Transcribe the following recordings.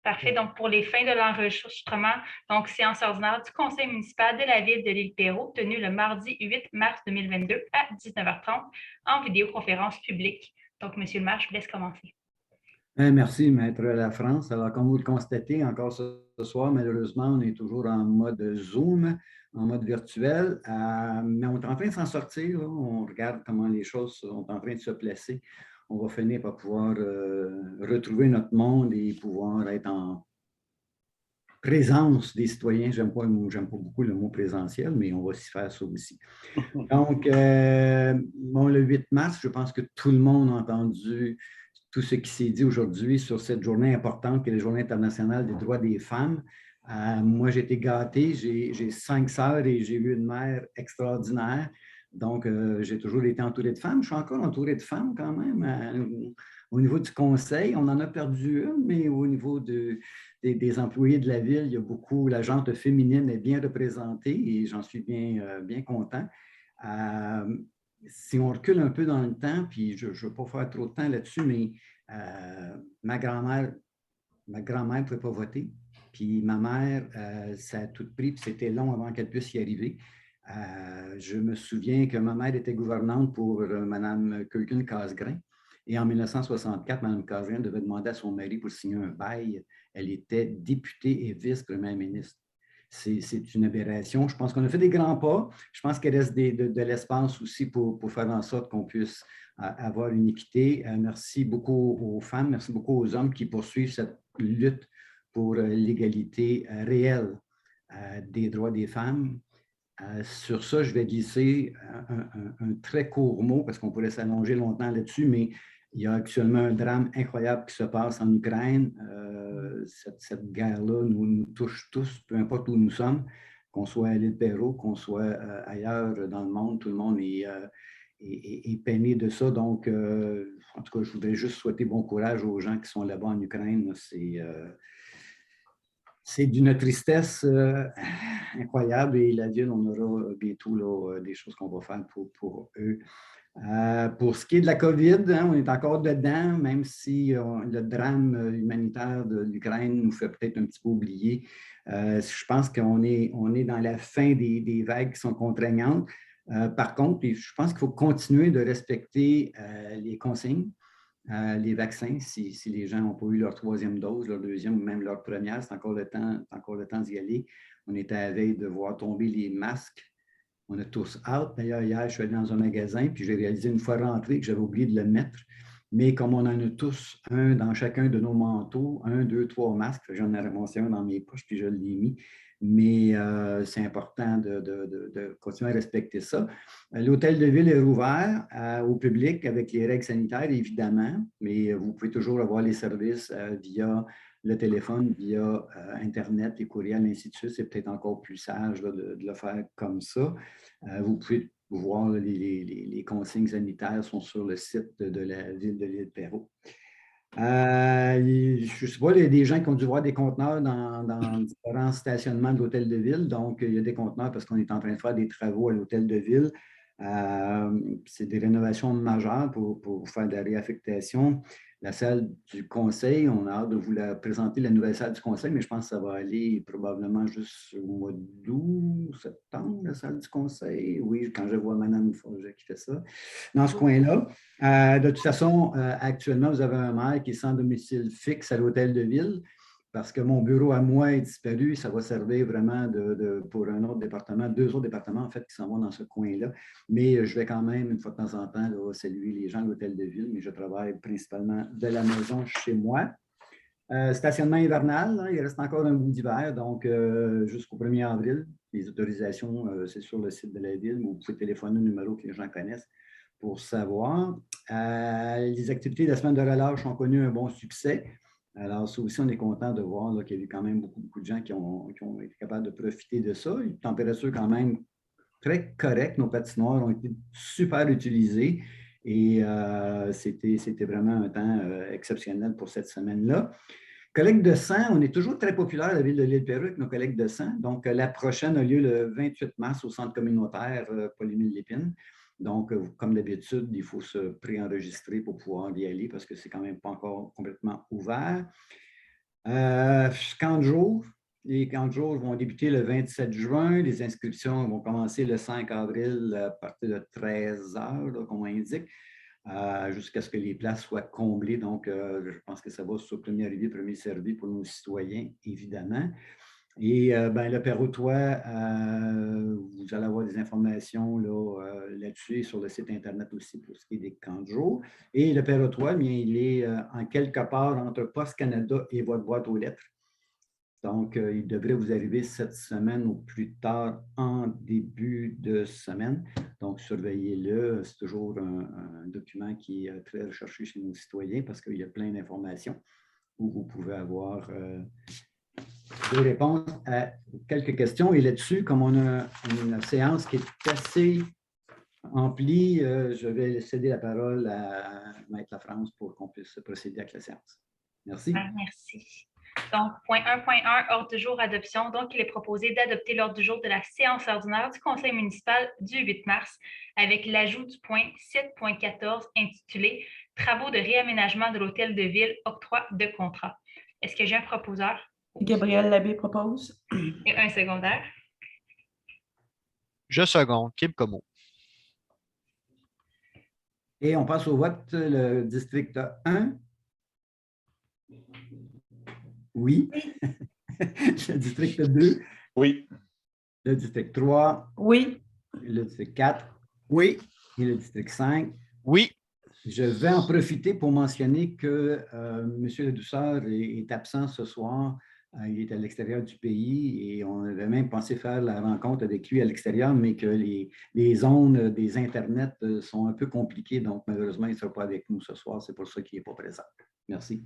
Parfait. Donc, pour les fins de l'enregistrement, donc séance ordinaire du Conseil municipal de la ville de l'Île-Perrot, tenue le mardi 8 mars 2022 à 19h30 en vidéoconférence publique. Donc, Monsieur le maire, je vous laisse commencer. Merci, Maître Lafrance. Alors, comme vous le constatez, encore ce soir, malheureusement, on est toujours en mode Zoom, en mode virtuel, mais on est en train de s'en sortir. Là. On regarde comment les choses sont en train de se placer. On va finir par pouvoir retrouver notre monde et pouvoir être en présence des citoyens. J'aime pas beaucoup le mot présentiel, mais on va s'y faire ça aussi. Donc, le 8 mars, je pense que tout le monde a entendu tout ce qui s'est dit aujourd'hui sur cette journée importante qui est la Journée internationale des droits des femmes. Moi, j'ai été gâté, j'ai 5 sœurs et j'ai eu une mère extraordinaire. Donc, j'ai toujours été entouré de femmes. Je suis encore entouré de femmes quand même. Au niveau du conseil, on en a perdu une, mais au niveau des employés de la ville, il y a beaucoup, la gente féminine est bien représentée et j'en suis bien content. Si on recule un peu dans le temps, puis je ne veux pas faire trop de temps là-dessus, mais ma grand-mère ne pouvait pas voter. Puis ma mère, ça a tout pris, puis c'était long avant qu'elle puisse y arriver. Je me souviens que ma mère était gouvernante pour Mme Culkin-Casgrain. Et en 1964, Mme Casgrain devait demander à son mari pour signer un bail. Elle était députée et vice-première ministre. C'est une aberration. Je pense qu'on a fait des grands pas. Je pense qu'il reste de l'espace aussi pour faire en sorte qu'on puisse avoir une équité. Merci beaucoup aux femmes, merci beaucoup aux hommes qui poursuivent cette lutte pour l'égalité réelle des droits des femmes. Sur ça, je vais glisser un très court mot parce qu'on pourrait s'allonger longtemps là-dessus, mais il y a actuellement un drame incroyable qui se passe en Ukraine. Cette guerre-là nous touche tous, peu importe où nous sommes, qu'on soit à l'île Perrot, qu'on soit ailleurs dans le monde, tout le monde est peiné de ça. Donc, en tout cas, je voudrais juste souhaiter bon courage aux gens qui sont là-bas en Ukraine. C'est d'une tristesse incroyable et la ville, on aura bientôt là, des choses qu'on va faire pour eux. Pour ce qui est de la COVID, hein, on est encore dedans, même si le drame humanitaire de l'Ukraine nous fait peut-être un petit peu oublier. Je pense qu'on est dans la fin des vagues qui sont contraignantes. Par contre, je pense qu'il faut continuer de respecter les consignes. Les vaccins, si les gens n'ont pas eu leur troisième dose, leur deuxième ou même leur première, c'est encore le temps d'y aller. On est à la veille de voir tomber les masques. On a tous hâte. D'ailleurs, hier, je suis allé dans un magasin, puis j'ai réalisé une fois rentré que j'avais oublié de le mettre. Mais comme on en a tous un dans chacun de nos manteaux, 1, 2, 3 masques, j'en ai ramassé un dans mes poches, puis je l'ai mis. Mais c'est important de continuer à respecter ça. L'hôtel de ville est rouvert au public avec les règles sanitaires, évidemment, mais vous pouvez toujours avoir les services via le téléphone, via Internet, les courriels, ainsi de suite. C'est peut-être encore plus sage là, de le faire comme ça. Vous pouvez voir les consignes sanitaires sont sur le site de la ville de l'Île-Perrot. Je ne sais pas, il y a des gens qui ont dû voir des conteneurs dans différents stationnements de l'hôtel de ville. Donc, il y a des conteneurs parce qu'on est en train de faire des travaux à l'hôtel de ville. C'est des rénovations majeures pour faire de la réaffectation. La salle du conseil, on a hâte de vous la présenter, la nouvelle salle du conseil, mais je pense que ça va aller probablement juste au mois d'août, septembre, la salle du conseil. Oui, quand je vois Mme Forget qui fait ça, dans ce coin-là. De toute façon, actuellement, vous avez un maire qui est sans domicile fixe à l'hôtel de ville parce que mon bureau à moi est disparu. Ça va servir vraiment pour un autre département, 2 autres départements en fait qui s'en vont dans ce coin-là. Mais je vais quand même, une fois de temps en temps, là, saluer les gens de l'hôtel de ville, mais je travaille principalement de la maison chez moi. Stationnement hivernal, hein, il reste encore un bout d'hiver, donc jusqu'au 1er avril. Les autorisations, c'est sur le site de la ville, mais vous pouvez téléphoner au numéro que les gens connaissent pour savoir. Les activités de la semaine de relâche ont connu un bon succès. Alors, ça aussi, on est content de voir qu'il y a eu quand même beaucoup de gens qui ont été capables de profiter de ça. Une température quand même très correcte. Nos patinoires ont été super utilisées et c'était vraiment un temps exceptionnel pour cette semaine-là. Collecte de sang, on est toujours très populaire à la ville de l'Île-Perrot avec nos collectes de sang. Donc, la prochaine a lieu le 28 mars au centre communautaire Paul-Émile-Lépine. Donc, comme d'habitude, il faut se préenregistrer pour pouvoir y aller parce que c'est quand même pas encore complètement ouvert. Camp de jour. Les camps de jour vont débuter le 27 juin. Les inscriptions vont commencer le 5 avril à partir de 13 heures, comme on indique, jusqu'à ce que les places soient comblées. Donc, je pense que ça va sur premier arrivé, premier servi pour nos citoyens, évidemment. Et le Perrotois, vous allez avoir des informations là-dessus et sur le site Internet aussi pour ce qui est des camps de jour. Et le Perrotois, bien, il est en quelque part entre Poste Canada et votre boîte aux lettres. Donc, il devrait vous arriver cette semaine ou plus tard en début de semaine. Donc, surveillez-le. C'est toujours un document qui est très recherché chez nos citoyens parce qu'il y a plein d'informations où vous pouvez avoir de réponses à quelques questions. Et là-dessus, comme on a une séance qui est assez emplie, je vais céder la parole à Maître Lafrance pour qu'on puisse procéder avec la séance. Merci. Merci. Donc, point 1.1, ordre du jour, adoption. Donc, il est proposé d'adopter l'ordre du jour de la séance ordinaire du Conseil municipal du 8 mars avec l'ajout du point 7.14 intitulé « Travaux de réaménagement de l'hôtel de ville, octroi de contrat ». Est-ce que j'ai un proposeur? Gabriel Labbé propose. Et un secondaire? Je seconde. Kim Como. Et on passe au vote. Le district 1. Oui. Le district 2. Oui. Le district 3. Oui. Le district 4. Oui. Et le district 5. Oui. Je vais en profiter pour mentionner que M. Ledouceur est absent ce soir. Il est à l'extérieur du pays et on avait même pensé faire la rencontre avec lui à l'extérieur, mais que les zones des Internets sont un peu compliquées. Donc, malheureusement, il ne sera pas avec nous ce soir. C'est pour ça qu'il n'est pas présent. Merci.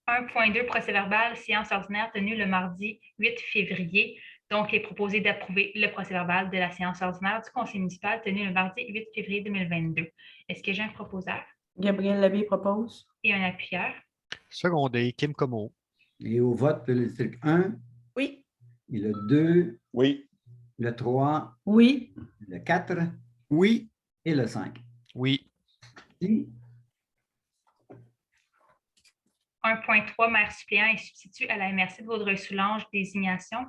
1.2, procès-verbal, séance ordinaire tenue le mardi 8 février. Donc, il est proposé d'approuver le procès-verbal de la séance ordinaire du Conseil municipal tenue le mardi 8 février 2022. Est-ce que j'ai un proposeur? Gabriel Labbé propose. Et un appuyeur? Secondé. Kim Como. Et au vote, le district 1. Oui. Et le 2. Oui. Le 3. Oui. Le 4. Oui. Et le 5. Oui. Merci. 1.3, maire suppléant et substitut à la MRC de Vaudreuil-Soulanges, désignation.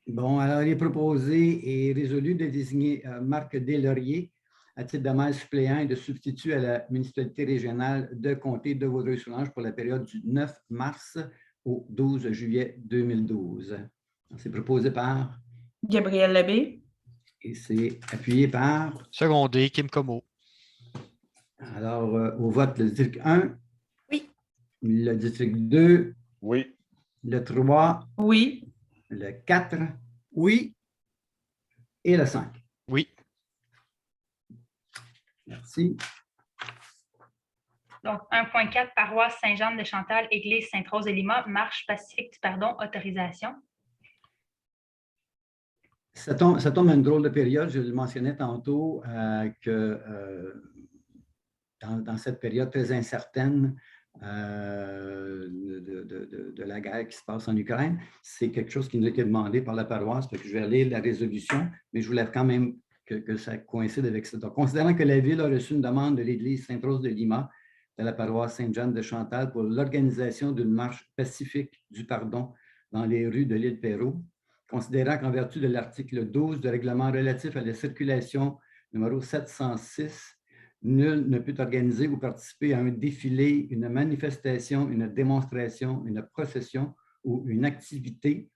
Bon, alors il est proposé et résolu de désigner Marc Deslauriers à titre de maire suppléant et de substitut à la municipalité régionale de comté de Vaudreuil-Soulanges pour la période du 9 mars au 12 juillet 2012. C'est proposé par Gabriel Labbé. et c'est appuyé par. Secondé. Kim Como. Alors, au vote, le district 1. Oui. Le district 2. Oui. Le 3. Oui. Le 4. Oui. Et le 5. Oui. Merci. Donc, 1.4, paroisse Saint-Jean-de-Chantal, Église Sainte-Rose-de-Lima, marche pacifique du pardon, autorisation. Ça tombe à une drôle de période. Je le mentionnais tantôt que dans cette période très incertaine de la guerre qui se passe en Ukraine, c'est quelque chose qui nous a été demandé par la paroisse. Donc, je vais lire la résolution, mais je voulais quand même que ça coïncide avec ça. Donc, considérant que la Ville a reçu une demande de l'Église Sainte-Rose-de-Lima de la paroisse Sainte-Jeanne-de-Chantal pour l'organisation d'une marche pacifique du pardon dans les rues de l'île Perrot, considérant qu'en vertu de l'article 12 du règlement relatif à la circulation numéro 706, nul ne peut organiser ou participer à un défilé, une manifestation, une démonstration, une procession ou une activité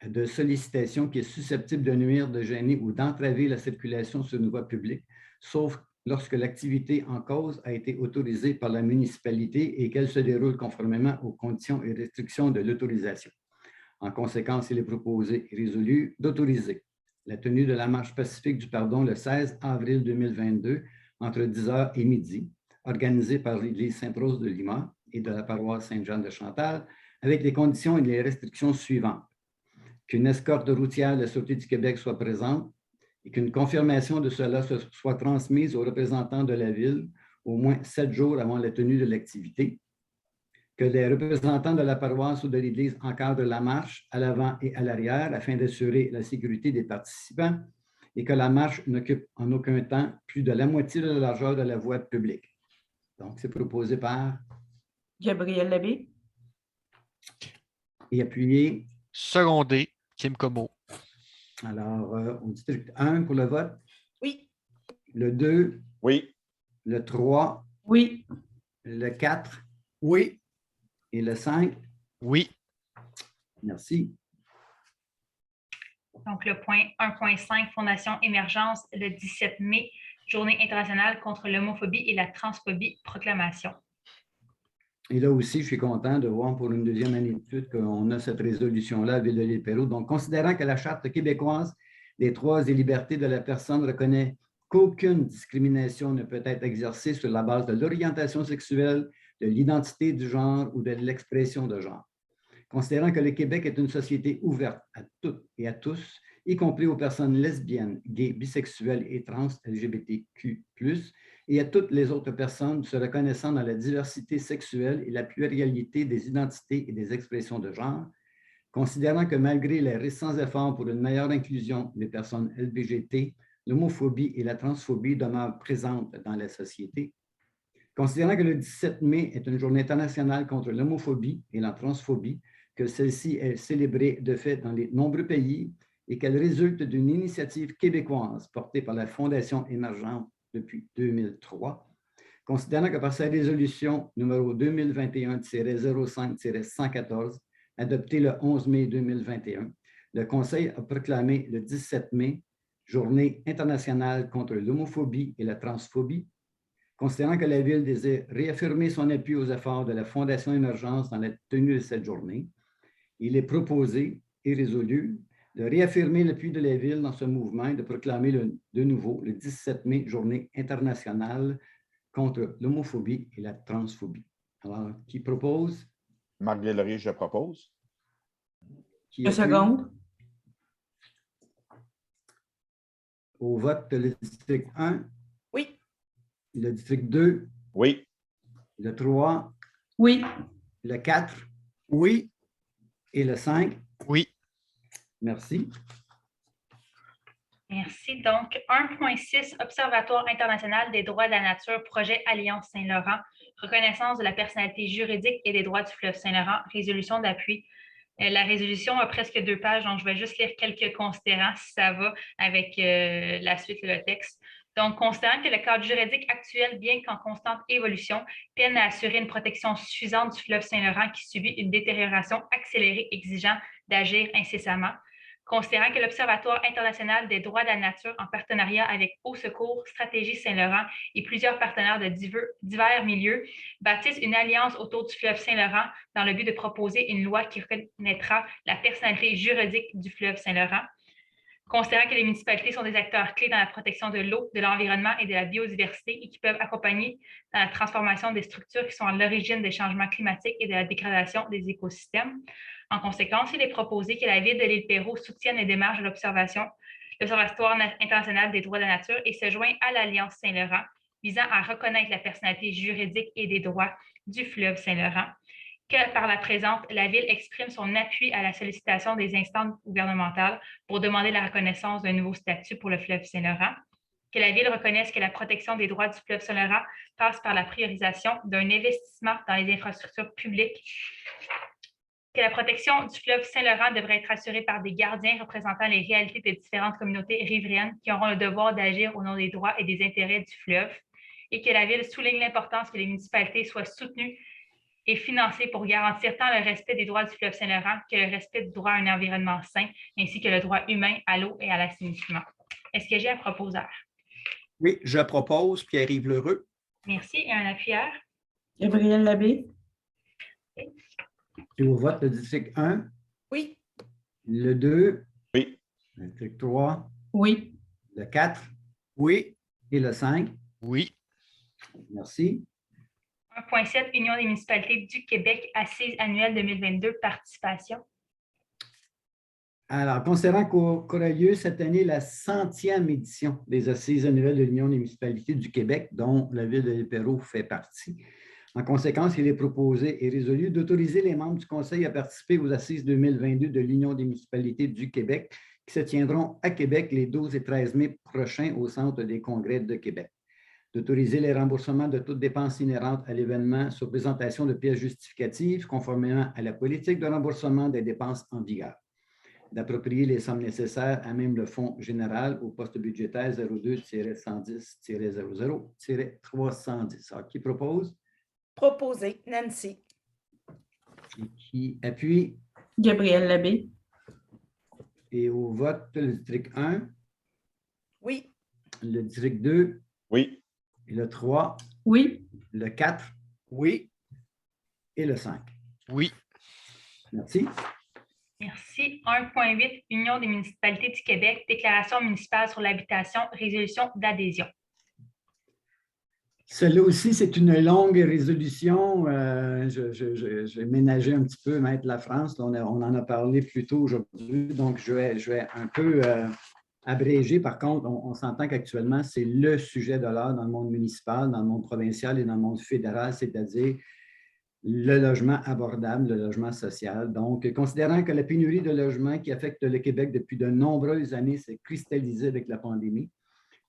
de sollicitation qui est susceptible de nuire, de gêner ou d'entraver la circulation sur une voie publique, sauf lorsque l'activité en cause a été autorisée par la municipalité et qu'elle se déroule conformément aux conditions et restrictions de l'autorisation. En conséquence, il est proposé et résolu d'autoriser la tenue de la marche pacifique du pardon le 16 avril 2022 entre 10h et midi, organisée par l'Église Sainte-Rose-de-Lima et de la paroisse Sainte-Jeanne-de-Chantal, avec les conditions et les restrictions suivantes. Qu'une escorte routière de la Sûreté du Québec soit présente et qu'une confirmation de cela soit transmise aux représentants de la Ville au moins 7 jours avant la tenue de l'activité, que les représentants de la paroisse ou de l'Église encadrent la marche à l'avant et à l'arrière afin d'assurer la sécurité des participants et que la marche n'occupe en aucun temps plus de la moitié de la largeur de la voie publique. Donc, c'est proposé par Gabriel Labbé. Et appuyez. Secondé, Kim Como. Alors, au district 1 pour le vote. Oui. Le 2. Oui. Le 3. Oui. Le 4. Oui. Et le 5. Oui. Merci. Donc, le point 1.5, Fondation Émergence, le 17 mai, Journée internationale contre l'homophobie et la transphobie, proclamation. Et là aussi, je suis content de voir pour une deuxième année de suite qu'on a cette résolution-là à Ville de l'Île-Perrot. Donc, considérant que la Charte québécoise des droits et libertés de la personne reconnaît qu'aucune discrimination ne peut être exercée sur la base de l'orientation sexuelle, de l'identité du genre ou de l'expression de genre. Considérant que le Québec est une société ouverte à toutes et à tous, y compris aux personnes lesbiennes, gays, bisexuelles et trans LGBTQ+, et à toutes les autres personnes se reconnaissant dans la diversité sexuelle et la pluralité des identités et des expressions de genre, considérant que malgré les récents efforts pour une meilleure inclusion des personnes LGBT, l'homophobie et la transphobie demeurent présentes dans la société, considérant que le 17 mai est une journée internationale contre l'homophobie et la transphobie, que celle-ci est célébrée de fait dans les nombreux pays et qu'elle résulte d'une initiative québécoise portée par la Fondation Émergente depuis 2003, considérant que par sa résolution numéro 2021-05-114, adoptée le 11 mai 2021, le Conseil a proclamé le 17 mai Journée internationale contre l'homophobie et la transphobie, considérant que la Ville désire réaffirmer son appui aux efforts de la Fondation Émergence dans la tenue de cette journée, il est proposé et résolu de réaffirmer l'appui de la Ville dans ce mouvement et de proclamer de nouveau le 17 mai, Journée internationale contre l'homophobie et la transphobie. Alors, qui propose? Marc Villeray, je propose. Qui Deux appuie? secondes. Au vote, le district 1, Oui. le district 2, Oui. le 3, Oui. le 4 Oui. et le 5. Oui. Merci. Merci. Donc, 1.6, Observatoire international des droits de la nature, projet Alliance Saint-Laurent, reconnaissance de la personnalité juridique et des droits du fleuve Saint-Laurent, résolution d'appui. La résolution a presque 2 pages, donc je vais juste lire quelques considérants si ça va avec la suite et le texte. Donc, considérant que le cadre juridique actuel, bien qu'en constante évolution, peine à assurer une protection suffisante du fleuve Saint-Laurent qui subit une détérioration accélérée exigeant d'agir incessamment, considérant que l'Observatoire international des droits de la nature, en partenariat avec Au Secours, Stratégie Saint-Laurent et plusieurs partenaires de divers milieux, bâtissent une alliance autour du fleuve Saint-Laurent dans le but de proposer une loi qui reconnaîtra la personnalité juridique du fleuve Saint-Laurent, considérant que les municipalités sont des acteurs clés dans la protection de l'eau, de l'environnement et de la biodiversité et qui peuvent accompagner dans la transformation des structures qui sont à l'origine des changements climatiques et de la dégradation des écosystèmes. En conséquence, il est proposé que la Ville de l'Île-Perrot soutienne les démarches de l'Observatoire international des droits de la nature et se joigne à l'Alliance Saint-Laurent visant à reconnaître la personnalité juridique et des droits du fleuve Saint-Laurent, que par la présente, la Ville exprime son appui à la sollicitation des instances gouvernementales pour demander la reconnaissance d'un nouveau statut pour le fleuve Saint-Laurent, que la Ville reconnaisse que la protection des droits du fleuve Saint-Laurent passe par la priorisation d'un investissement dans les infrastructures publiques, que la protection du fleuve Saint-Laurent devrait être assurée par des gardiens représentant les réalités des différentes communautés riveraines qui auront le devoir d'agir au nom des droits et des intérêts du fleuve, et que la Ville souligne l'importance que les municipalités soient soutenues et financées pour garantir tant le respect des droits du fleuve Saint-Laurent que le respect du droit à un environnement sain, ainsi que le droit humain à l'eau et à l'assainissement. Est-ce que j'ai un proposeur? Oui, je propose Pierre-Yves Lheureux. Merci. Et un appuyeur? Gabriel Labbé. Et au vote, le district 1, Oui. le 2, Oui. le district 3, Oui. le 4 Oui. et le 5. Oui. Merci. 1.7, Union des municipalités du Québec, Assises annuelles 2022, participation. Alors, considérant qu'aura lieu cette année la 100e édition des Assises annuelles de l'Union des municipalités du Québec, dont la Ville de l'Île-Perrot fait partie, en conséquence, il est proposé et résolu d'autoriser les membres du Conseil à participer aux Assises 2022 de l'Union des municipalités du Québec, qui se tiendront à Québec les 12 et 13 mai prochains au Centre des congrès de Québec. d'autoriser les remboursements de toutes dépenses inhérentes à l'événement sur présentation de pièces justificatives conformément à la politique de remboursement des dépenses en vigueur, d'approprier les sommes nécessaires à même le fonds général au poste budgétaire 02-110-00-310. Alors, qui propose? Proposé. Nancy. Et qui appuie? Gabriel Labbé. Et au vote, le district 1, Oui. le district 2, Oui. et le 3, Oui. le 4 Oui. et le 5. Oui. Merci. Merci. 1.8, Union des municipalités du Québec, déclaration municipale sur l'habitation, résolution d'adhésion. Celle-là aussi, c'est une longue résolution. J'ai ménagé un petit peu, Maître Lafrance. On en a parlé plus tôt aujourd'hui, donc je vais un peu abréger. Par contre, on s'entend qu'actuellement, c'est le sujet de l'heure dans le monde municipal, dans le monde provincial et dans le monde fédéral, c'est-à-dire le logement abordable, le logement social. Donc, considérant que la pénurie de logements qui affecte le Québec depuis de nombreuses années s'est cristallisée avec la pandémie,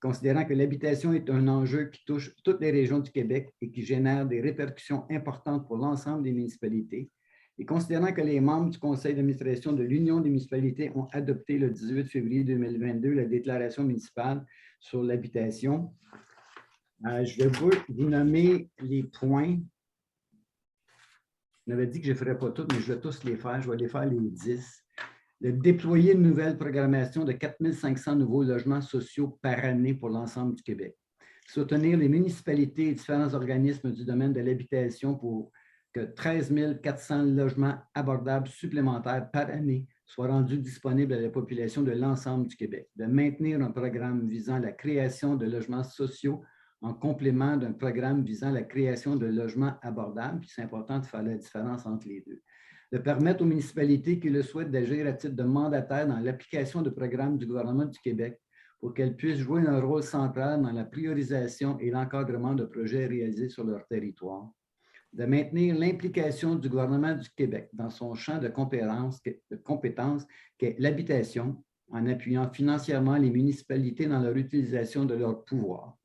considérant que l'habitation est un enjeu qui touche toutes les régions du Québec et qui génère des répercussions importantes pour l'ensemble des municipalités, et considérant que les membres du conseil d'administration de l'Union des municipalités ont adopté le 18 février 2022 la déclaration municipale sur l'habitation, je vais vous nommer les points. Je m'avais dit que je ne ferais pas toutes, mais je vais tous les faire. Je vais les faire les 10. De déployer une nouvelle programmation de 4 500 nouveaux logements sociaux par année pour l'ensemble du Québec. Soutenir les municipalités et différents organismes du domaine de l'habitation pour que 13 400 logements abordables supplémentaires par année soient rendus disponibles à la population de l'ensemble du Québec. De maintenir un programme visant la création de logements sociaux en complément d'un programme visant la création de logements abordables. Puis c'est important de faire la différence entre les deux. De permettre aux municipalités qui le souhaitent d'agir à titre de mandataire dans l'application de programmes du gouvernement du Québec pour qu'elles puissent jouer un rôle central dans la priorisation et l'encadrement de projets réalisés sur leur territoire. De maintenir l'implication du gouvernement du Québec dans son champ de compétences qu'est l'habitation, en appuyant financièrement les municipalités dans leur utilisation de leurs pouvoirs.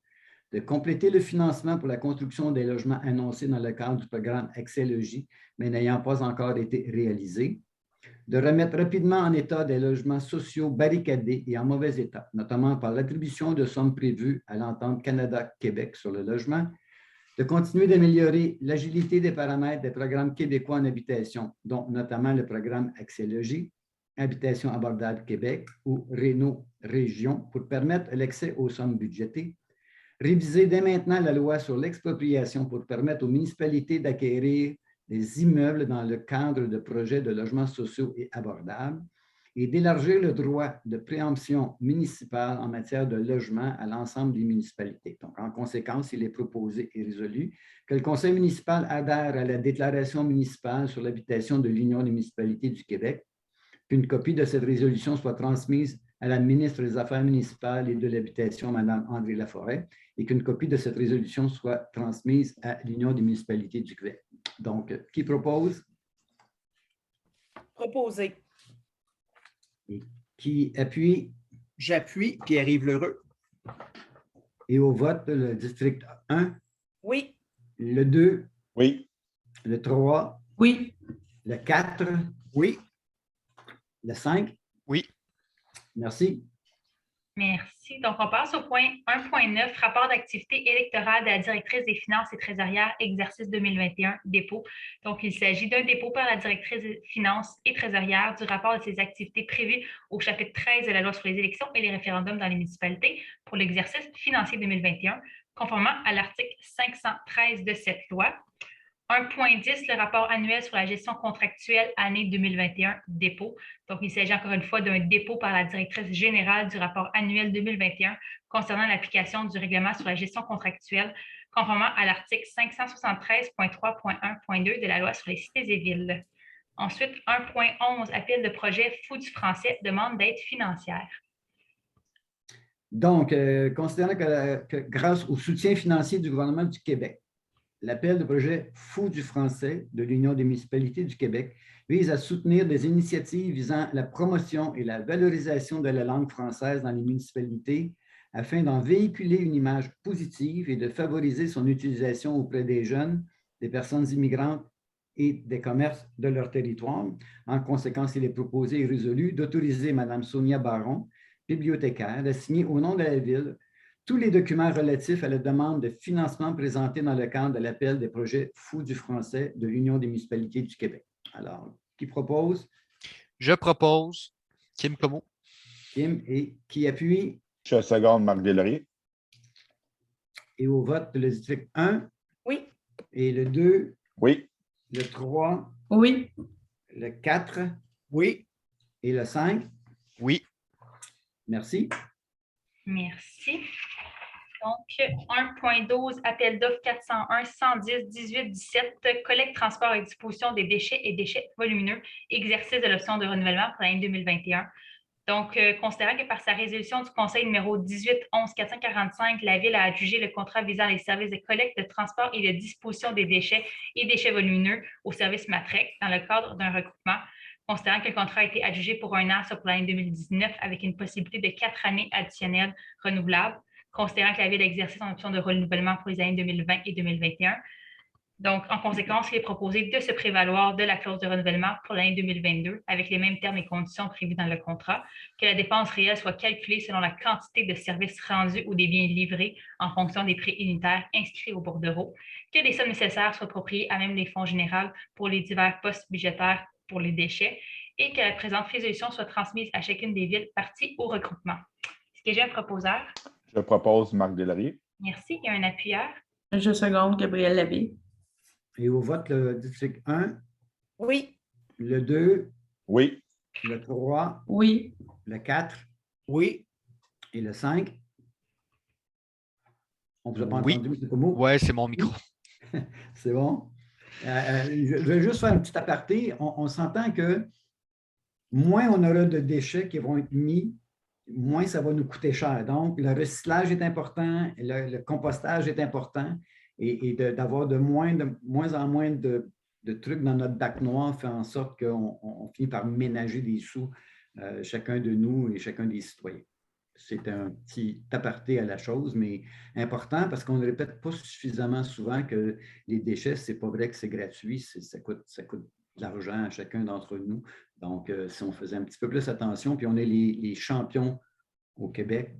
De compléter le financement pour la construction des logements annoncés dans le cadre du programme Accès Logis, mais n'ayant pas encore été réalisé. De remettre rapidement en état des logements sociaux barricadés et en mauvais état, notamment par l'attribution de sommes prévues à l'entente Canada-Québec sur le logement. De continuer d'améliorer l'agilité des paramètres des programmes québécois en habitation, dont notamment le programme Accès Logis, Habitation abordable Québec ou Réno Région, pour permettre l'accès aux sommes budgétées. Réviser dès maintenant la loi sur l'expropriation pour permettre aux municipalités d'acquérir des immeubles dans le cadre de projets de logements sociaux et abordables et d'élargir le droit de préemption municipale en matière de logement à l'ensemble des municipalités. Donc, en conséquence, il est proposé et résolu que le conseil municipal adhère à la déclaration municipale sur l'habitation de l'Union des municipalités du Québec, qu'une copie de cette résolution soit transmise à la ministre des Affaires municipales et de l'Habitation, Mme André Laforêt, et qu'une copie de cette résolution soit transmise à l'Union des municipalités du Québec. Donc, qui propose? Proposé. Et qui appuie? J'appuie Pierre-Yves Lheureux. Et au vote, le district 1? Oui. Le 2? Oui. Le 3? Oui. Le 4? Oui. Le 5? Oui. Merci. Merci. Donc, on passe au point 1.9, rapport d'activité électorale de la directrice des finances et trésorières, exercice 2021, dépôt. Donc, il s'agit d'un dépôt par la directrice des finances et trésorières du rapport de ses activités prévues au chapitre 13 de la loi sur les élections et les référendums dans les municipalités pour l'exercice financier 2021, conformément à l'article 513 de cette loi. 1.10, le rapport annuel sur la gestion contractuelle année 2021, dépôt. Donc, il s'agit encore une fois d'un dépôt par la directrice générale du rapport annuel 2021 concernant l'application du règlement sur la gestion contractuelle, conformément à l'article 573.3.1.2 de la loi sur les cités et villes. Ensuite, 1.11, appel de projet Fou du français, demande d'aide financière. Donc, considérant que grâce au soutien financier du gouvernement du Québec, l'appel de projet Fou du français de l'Union des municipalités du Québec vise à soutenir des initiatives visant la promotion et la valorisation de la langue française dans les municipalités afin d'en véhiculer une image positive et de favoriser son utilisation auprès des jeunes, des personnes immigrantes et des commerces de leur territoire. En conséquence, il est proposé et résolu d'autoriser Mme Sonia Baron, bibliothécaire, de signer au nom de la Ville tous les documents relatifs à la demande de financement présentée dans le cadre de l'appel des projets Fous du français de l'Union des municipalités du Québec. Alors, qui propose? Je propose Kim Como. Kim, et qui appuie? Je seconde Marc Deslauriers. Et au vote, le district 1 Oui. et le 2, Oui. le 3, Oui. le 4 Oui. et le 5. Oui. Merci. Merci. Donc, 1.12, appel d'offres 401, 110, 18, 17, collecte, transport et disposition des déchets et déchets volumineux, exercice de l'option de renouvellement pour l'année 2021. Donc, considérant que par sa résolution du Conseil numéro 18-11-445, la Ville a adjugé le contrat visant les services de collecte, de transport et de disposition des déchets et déchets volumineux au service Matrec dans le cadre d'un regroupement, considérant que le contrat a été adjugé pour 1 an, soit pour l'année 2019, avec une possibilité de 4 années additionnelles renouvelables, considérant que la Ville a exercé son option de renouvellement pour les années 2020 et 2021. Donc, en conséquence, il est proposé de se prévaloir de la clause de renouvellement pour l'année 2022 avec les mêmes termes et conditions prévus dans le contrat, que la dépense réelle soit calculée selon la quantité de services rendus ou des biens livrés en fonction des prix unitaires inscrits au bordereau, que les sommes nécessaires soient appropriées à même les fonds généraux pour les divers postes budgétaires pour les déchets et que la présente résolution soit transmise à chacune des villes parties au regroupement. Est-ce que j'ai un proposeur? Je propose Marc Deslauriers. Merci. Il y a un appuyeur? Je seconde Gabriel Labbé. Et au vote, le district 1, Oui. le 2, Oui. le 3, Oui. le 4 Oui. et le 5. On ne vous a pas Oui. entendu, M. Como? Ouais, c'est mon micro. C'est bon. Je vais juste faire un petit aparté. On s'entend que moins on aura de déchets qui vont être mis, moins ça va nous coûter cher. Donc, le recyclage est important, le compostage est important et d'avoir de moins en moins de trucs dans notre bac noir fait en sorte qu'on finit par ménager des sous, chacun de nous et chacun des citoyens. C'est un petit aparté à la chose, mais important parce qu'on ne répète pas suffisamment souvent que les déchets, ce n'est pas vrai que c'est gratuit, ça coûte de l'argent à chacun d'entre nous. Donc, si on faisait un petit peu plus attention, puis on est les champions au Québec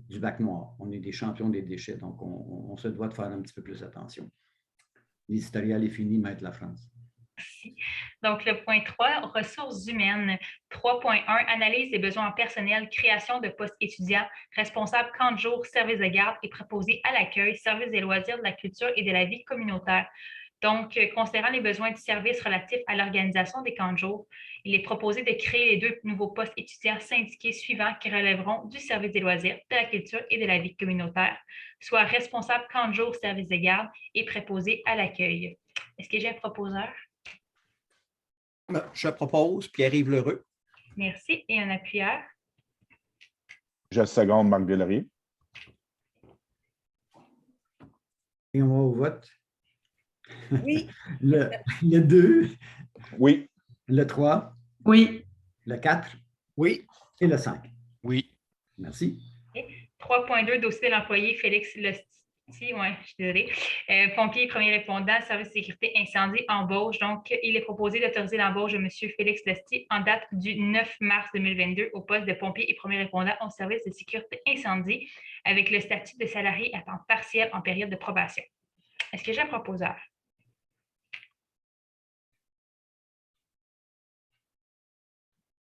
du bac noir. On est des champions des déchets, donc on se doit de faire un petit peu plus attention. L'éditorial est fini, Maître Lafrance. Merci. Donc, le point 3, ressources humaines. 3.1, analyse des besoins en personnel, création de postes étudiants, responsable camp de jour, service de garde et préposé à l'accueil, service des loisirs, de la culture et de la vie communautaire. Donc, considérant les besoins du service relatifs à l'organisation des camps de jour, il est proposé de créer les 2 nouveaux postes étudiants syndiqués suivants qui relèveront du service des loisirs, de la culture et de la vie communautaire, soit responsable camp de jour, service de garde et préposé à l'accueil. Est-ce que j'ai un proposeur? Je propose Pierre-Yves Lheureux. Merci. Et un appuyeur? Je seconde Marc Deslauriers. Et on va au vote. Oui. Le 2, Oui. le 3, Oui. le 4 Oui. et le 5. Oui. Merci. 3.2, dossier de l'employé Félix Lesti. Oui, je suis désolée. Pompier, premier répondant, service de sécurité incendie, embauche. Donc, il est proposé d'autoriser l'embauche de M. Félix Lesti en date du 9 mars 2022 au poste de pompier et premier répondant au service de sécurité incendie avec le statut de salarié à temps partiel en période de probation. Est-ce que j'ai un proposeur?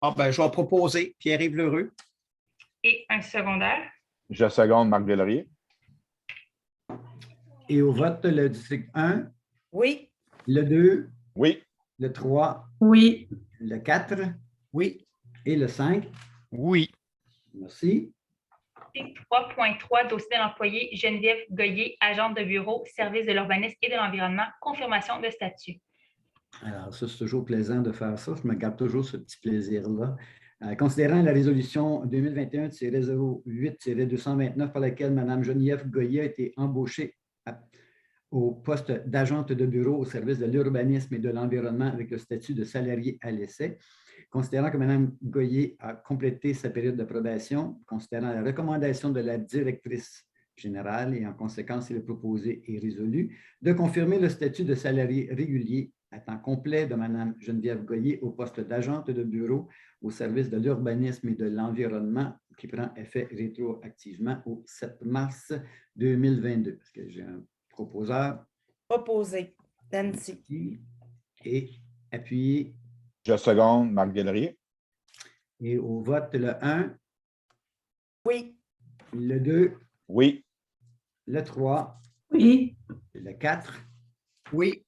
Je vais proposer Pierre-Yves Lheureux. Et un secondaire? Je seconde Marc Deslauriers. Et au vote, le district 1, Oui. le 2, Oui. le 3, Oui. le 4 Oui. et le 5. Oui. Merci. 3.3, dossier de l'employé Geneviève Goyer, agente de bureau, service de l'urbanisme et de l'environnement, confirmation de statut. Alors, ça, c'est toujours plaisant de faire ça. Je me garde toujours ce petit plaisir-là. Considérant la résolution 2021-08-229 par laquelle Mme Geneviève Goyer a été embauchée au poste d'agente de bureau au service de l'urbanisme et de l'environnement avec le statut de salarié à l'essai, considérant que Mme Goyer a complété sa période de probation, considérant la recommandation de la directrice générale et en conséquence, il est proposé et résolu de confirmer le statut de salarié régulier à temps complet de Mme Geneviève Goyer au poste d'agente de bureau au service de l'urbanisme et de l'environnement qui prend effet rétroactivement au 7 mars 2022. Est-ce que j'ai un proposeur? Proposé. Nancy. Et appuyé. Je seconde Marc Deslauriers. Et au vote, le 1, Oui. le 2, Oui. le 3, Oui. le 4 Oui.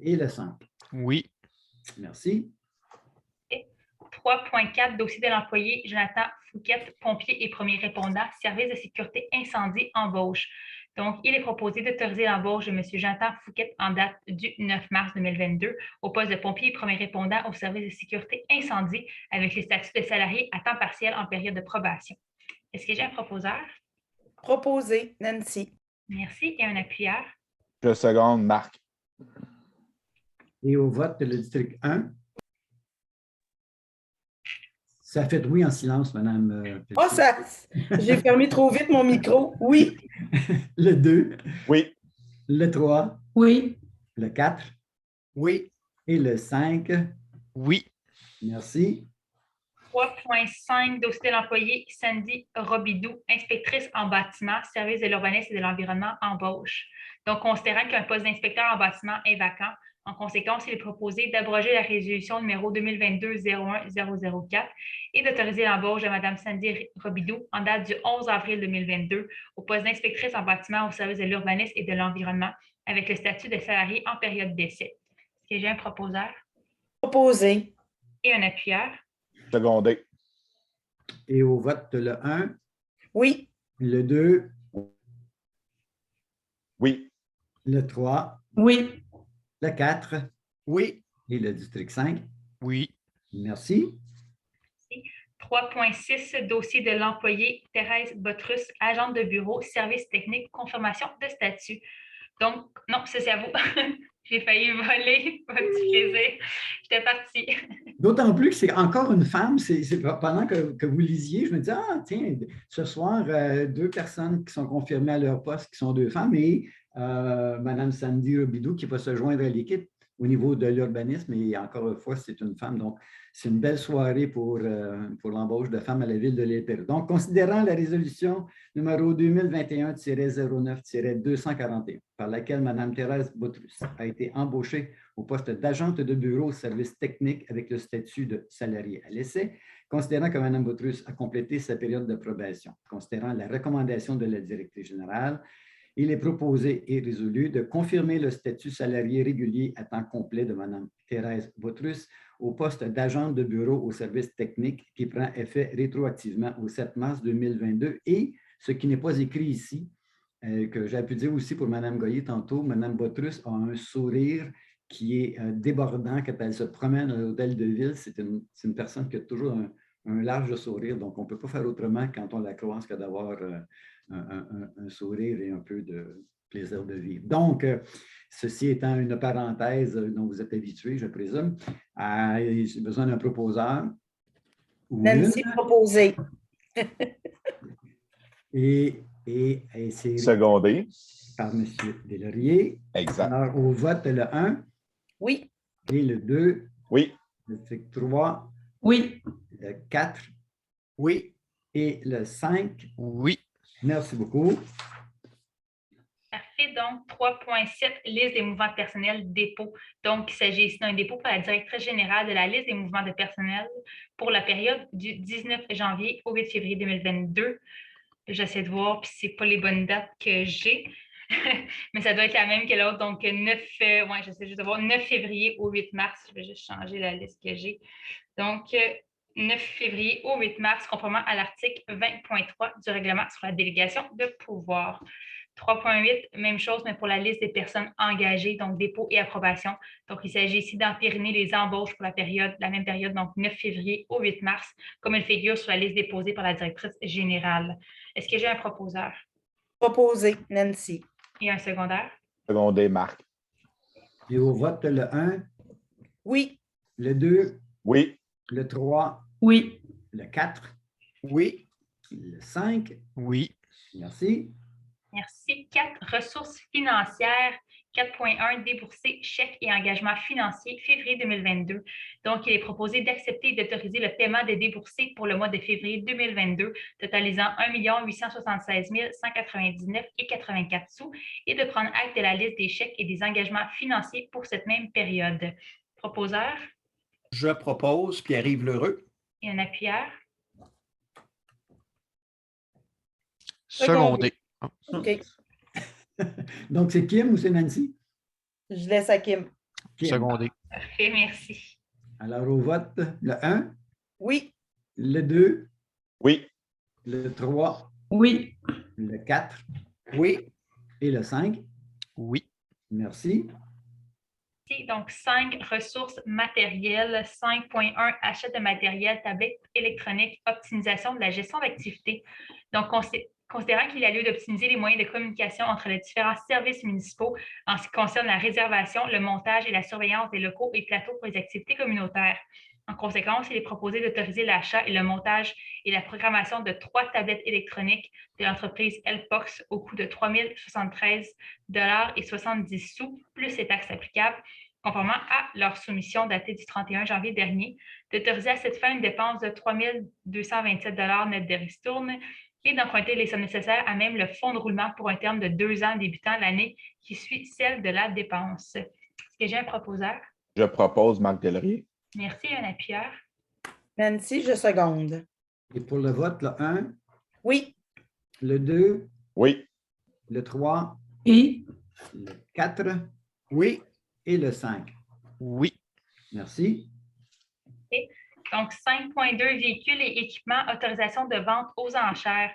et le 5. Oui. Merci. 3.4, dossier de l'employé Jonathan Fouquet, pompier et premier répondant, service de sécurité incendie, embauche. Donc, il est proposé d'autoriser l'embauche de M. Jonathan Fouquet en date du 9 mars 2022 au poste de pompier et premier répondant au service de sécurité incendie avec le statut de salarié à temps partiel en période de probation. Est-ce que j'ai un proposeur? Proposé. Nancy. Merci. Et un appuyeur? Je seconde Marc. Et au vote, le district 1. Ça fait oui en silence, Mme. Oh, ça, j'ai fermé trop vite mon micro. Oui. Le 2, Oui. le 3, Oui. le 4 Oui. et le 5. Oui. Merci. 3.5, dossier de l'employé Sandy Robidoux, inspectrice en bâtiment, service de l'urbanisme et de l'environnement, embauche. Donc, considérant qu'un poste d'inspecteur en bâtiment est vacant, en conséquence, il est proposé d'abroger la résolution numéro 2022-01004 et d'autoriser l'embauche de Mme Sandy Robidoux en date du 11 avril 2022 au poste d'inspectrice en bâtiment au service de l'urbanisme et de l'environnement avec le statut de salarié en période d'essai. Est-ce que j'ai un proposeur? Proposé. Et un appuyeur? Secondé. Et au vote, le 1, Oui. le 2, Oui. le 3, Oui. le 4 Oui. et le district 5. Oui. Merci. 3.6, dossier de l'employé Thérèse Botrus, agente de bureau, service technique, confirmation de statut. Donc, non, ça, c'est à vous. J'ai failli voler votre petit plaisir. J'étais partie. D'autant plus que c'est encore une femme. Pendant que vous lisiez, je me disais, ah, tiens, ce soir, 2 personnes qui sont confirmées à leur poste, qui sont 2 femmes, et Mme Sandy Robidoux qui va se joindre à l'équipe au niveau de l'urbanisme. Et encore une fois, c'est une femme. Donc, c'est une belle soirée pour l'embauche de femmes à la ville de l'Île-Pérou. Donc, considérant la résolution numéro 2021-09-241, par laquelle Mme Thérèse Botrus a été embauchée au poste d'agente de bureau au service technique avec le statut de salarié à l'essai, considérant que Mme Botrus a complété sa période de probation, considérant la recommandation de la directrice générale, il est proposé et résolu de confirmer le statut salarié régulier à temps complet de Mme Thérèse Botrus au poste d'agente de bureau au service technique qui prend effet rétroactivement au 7 mars 2022 et, ce qui n'est pas écrit ici, que j'ai pu dire aussi pour Mme Goyer tantôt, Mme Botrus a un sourire qui est débordant quand elle se promène à l'hôtel de ville. C'est une personne qui a toujours un large sourire, donc on ne peut pas faire autrement quand on la croise que d'avoir un sourire et un peu de plaisir de vivre. Donc, ceci étant une parenthèse dont vous êtes habitués, je présume, j'ai besoin d'un proposeur. Nancy, proposé. Et c'est Secondé. par M. Deslauriers. Exact. Alors, au vote, le 1 Oui. et le 2, Oui. le district 3, Oui. le 4 Oui. et le 5. Oui. Merci beaucoup. Parfait. Donc, 3.7, liste des mouvements de personnel dépôt. Donc, il s'agit ici d'un dépôt pour la directrice générale de la liste des mouvements de personnel pour la période du 19 janvier au 8 février 2022. J'essaie de voir, puis ce n'est pas les bonnes dates que j'ai, mais ça doit être la même que l'autre. Donc, j'essaie juste de voir 9 février au 8 mars. Je vais juste changer la liste que j'ai. Donc, 9 février au 8 mars, conformément à l'article 20.3 du règlement sur la délégation de pouvoir. 3.8, même chose, mais pour la liste des personnes engagées, donc dépôt et approbation. Donc, il s'agit ici d'entériner les embauches pour la même période, donc 9 février au 8 mars, comme elle figure sur la liste déposée par la directrice générale. Est-ce que j'ai un proposeur? Proposé. Nancy. Et un secondaire? Secondé Marc. Et au vote, le 1, Oui. le 2, Oui. le 3, Oui. le 4, Oui. le 5. Oui. Merci. Merci. 4, ressources financières. 4.1, déboursés, chèques et engagements financiers, février 2022. Donc, il est proposé d'accepter et d'autoriser le paiement des déboursés pour le mois de février 2022, totalisant 1 876 199,84 sous, et de prendre acte de la liste des chèques et des engagements financiers pour cette même période. Proposeur Je propose Pierre-Yves Lheureux. et un appuyeur. Secondé. OK. Donc, c'est Kim ou c'est Nancy? Je laisse à Kim. Kim. Secondé. Parfait, merci. Alors, au vote, le 1, Oui. le 2, Oui. le 3, Oui. le 4 Oui. et le 5. Oui. Merci. Donc, 5, ressources matérielles. 5.1, achat de matériel, tablette électronique, optimisation de la gestion d'activité. Donc, considérant qu'il y a lieu d'optimiser les moyens de communication entre les différents services municipaux en ce qui concerne la réservation, le montage et la surveillance des locaux et plateaux pour les activités communautaires. En conséquence, il est proposé d'autoriser l'achat et le montage et la programmation de 3 tablettes électroniques de l'entreprise Elpox au coût de 3 073,70 plus les taxes applicables, conformément à leur soumission datée du 31 janvier dernier, d'autoriser à cette fin une dépense de 3 227 net de ristourne et d'emprunter les sommes nécessaires à même le fonds de roulement pour un terme de 2 ans débutant l'année qui suit celle de la dépense. Est-ce que j'ai un proposeur? Je propose Marc Delrier. Merci, un appuyeur. Nancy, je seconde. Et pour le vote, le 1, Oui. le 2, Oui. le 3, Et le 4 Oui. et le 5. Oui. Merci. Donc, 5.2, véhicules et équipements, autorisation de vente aux enchères.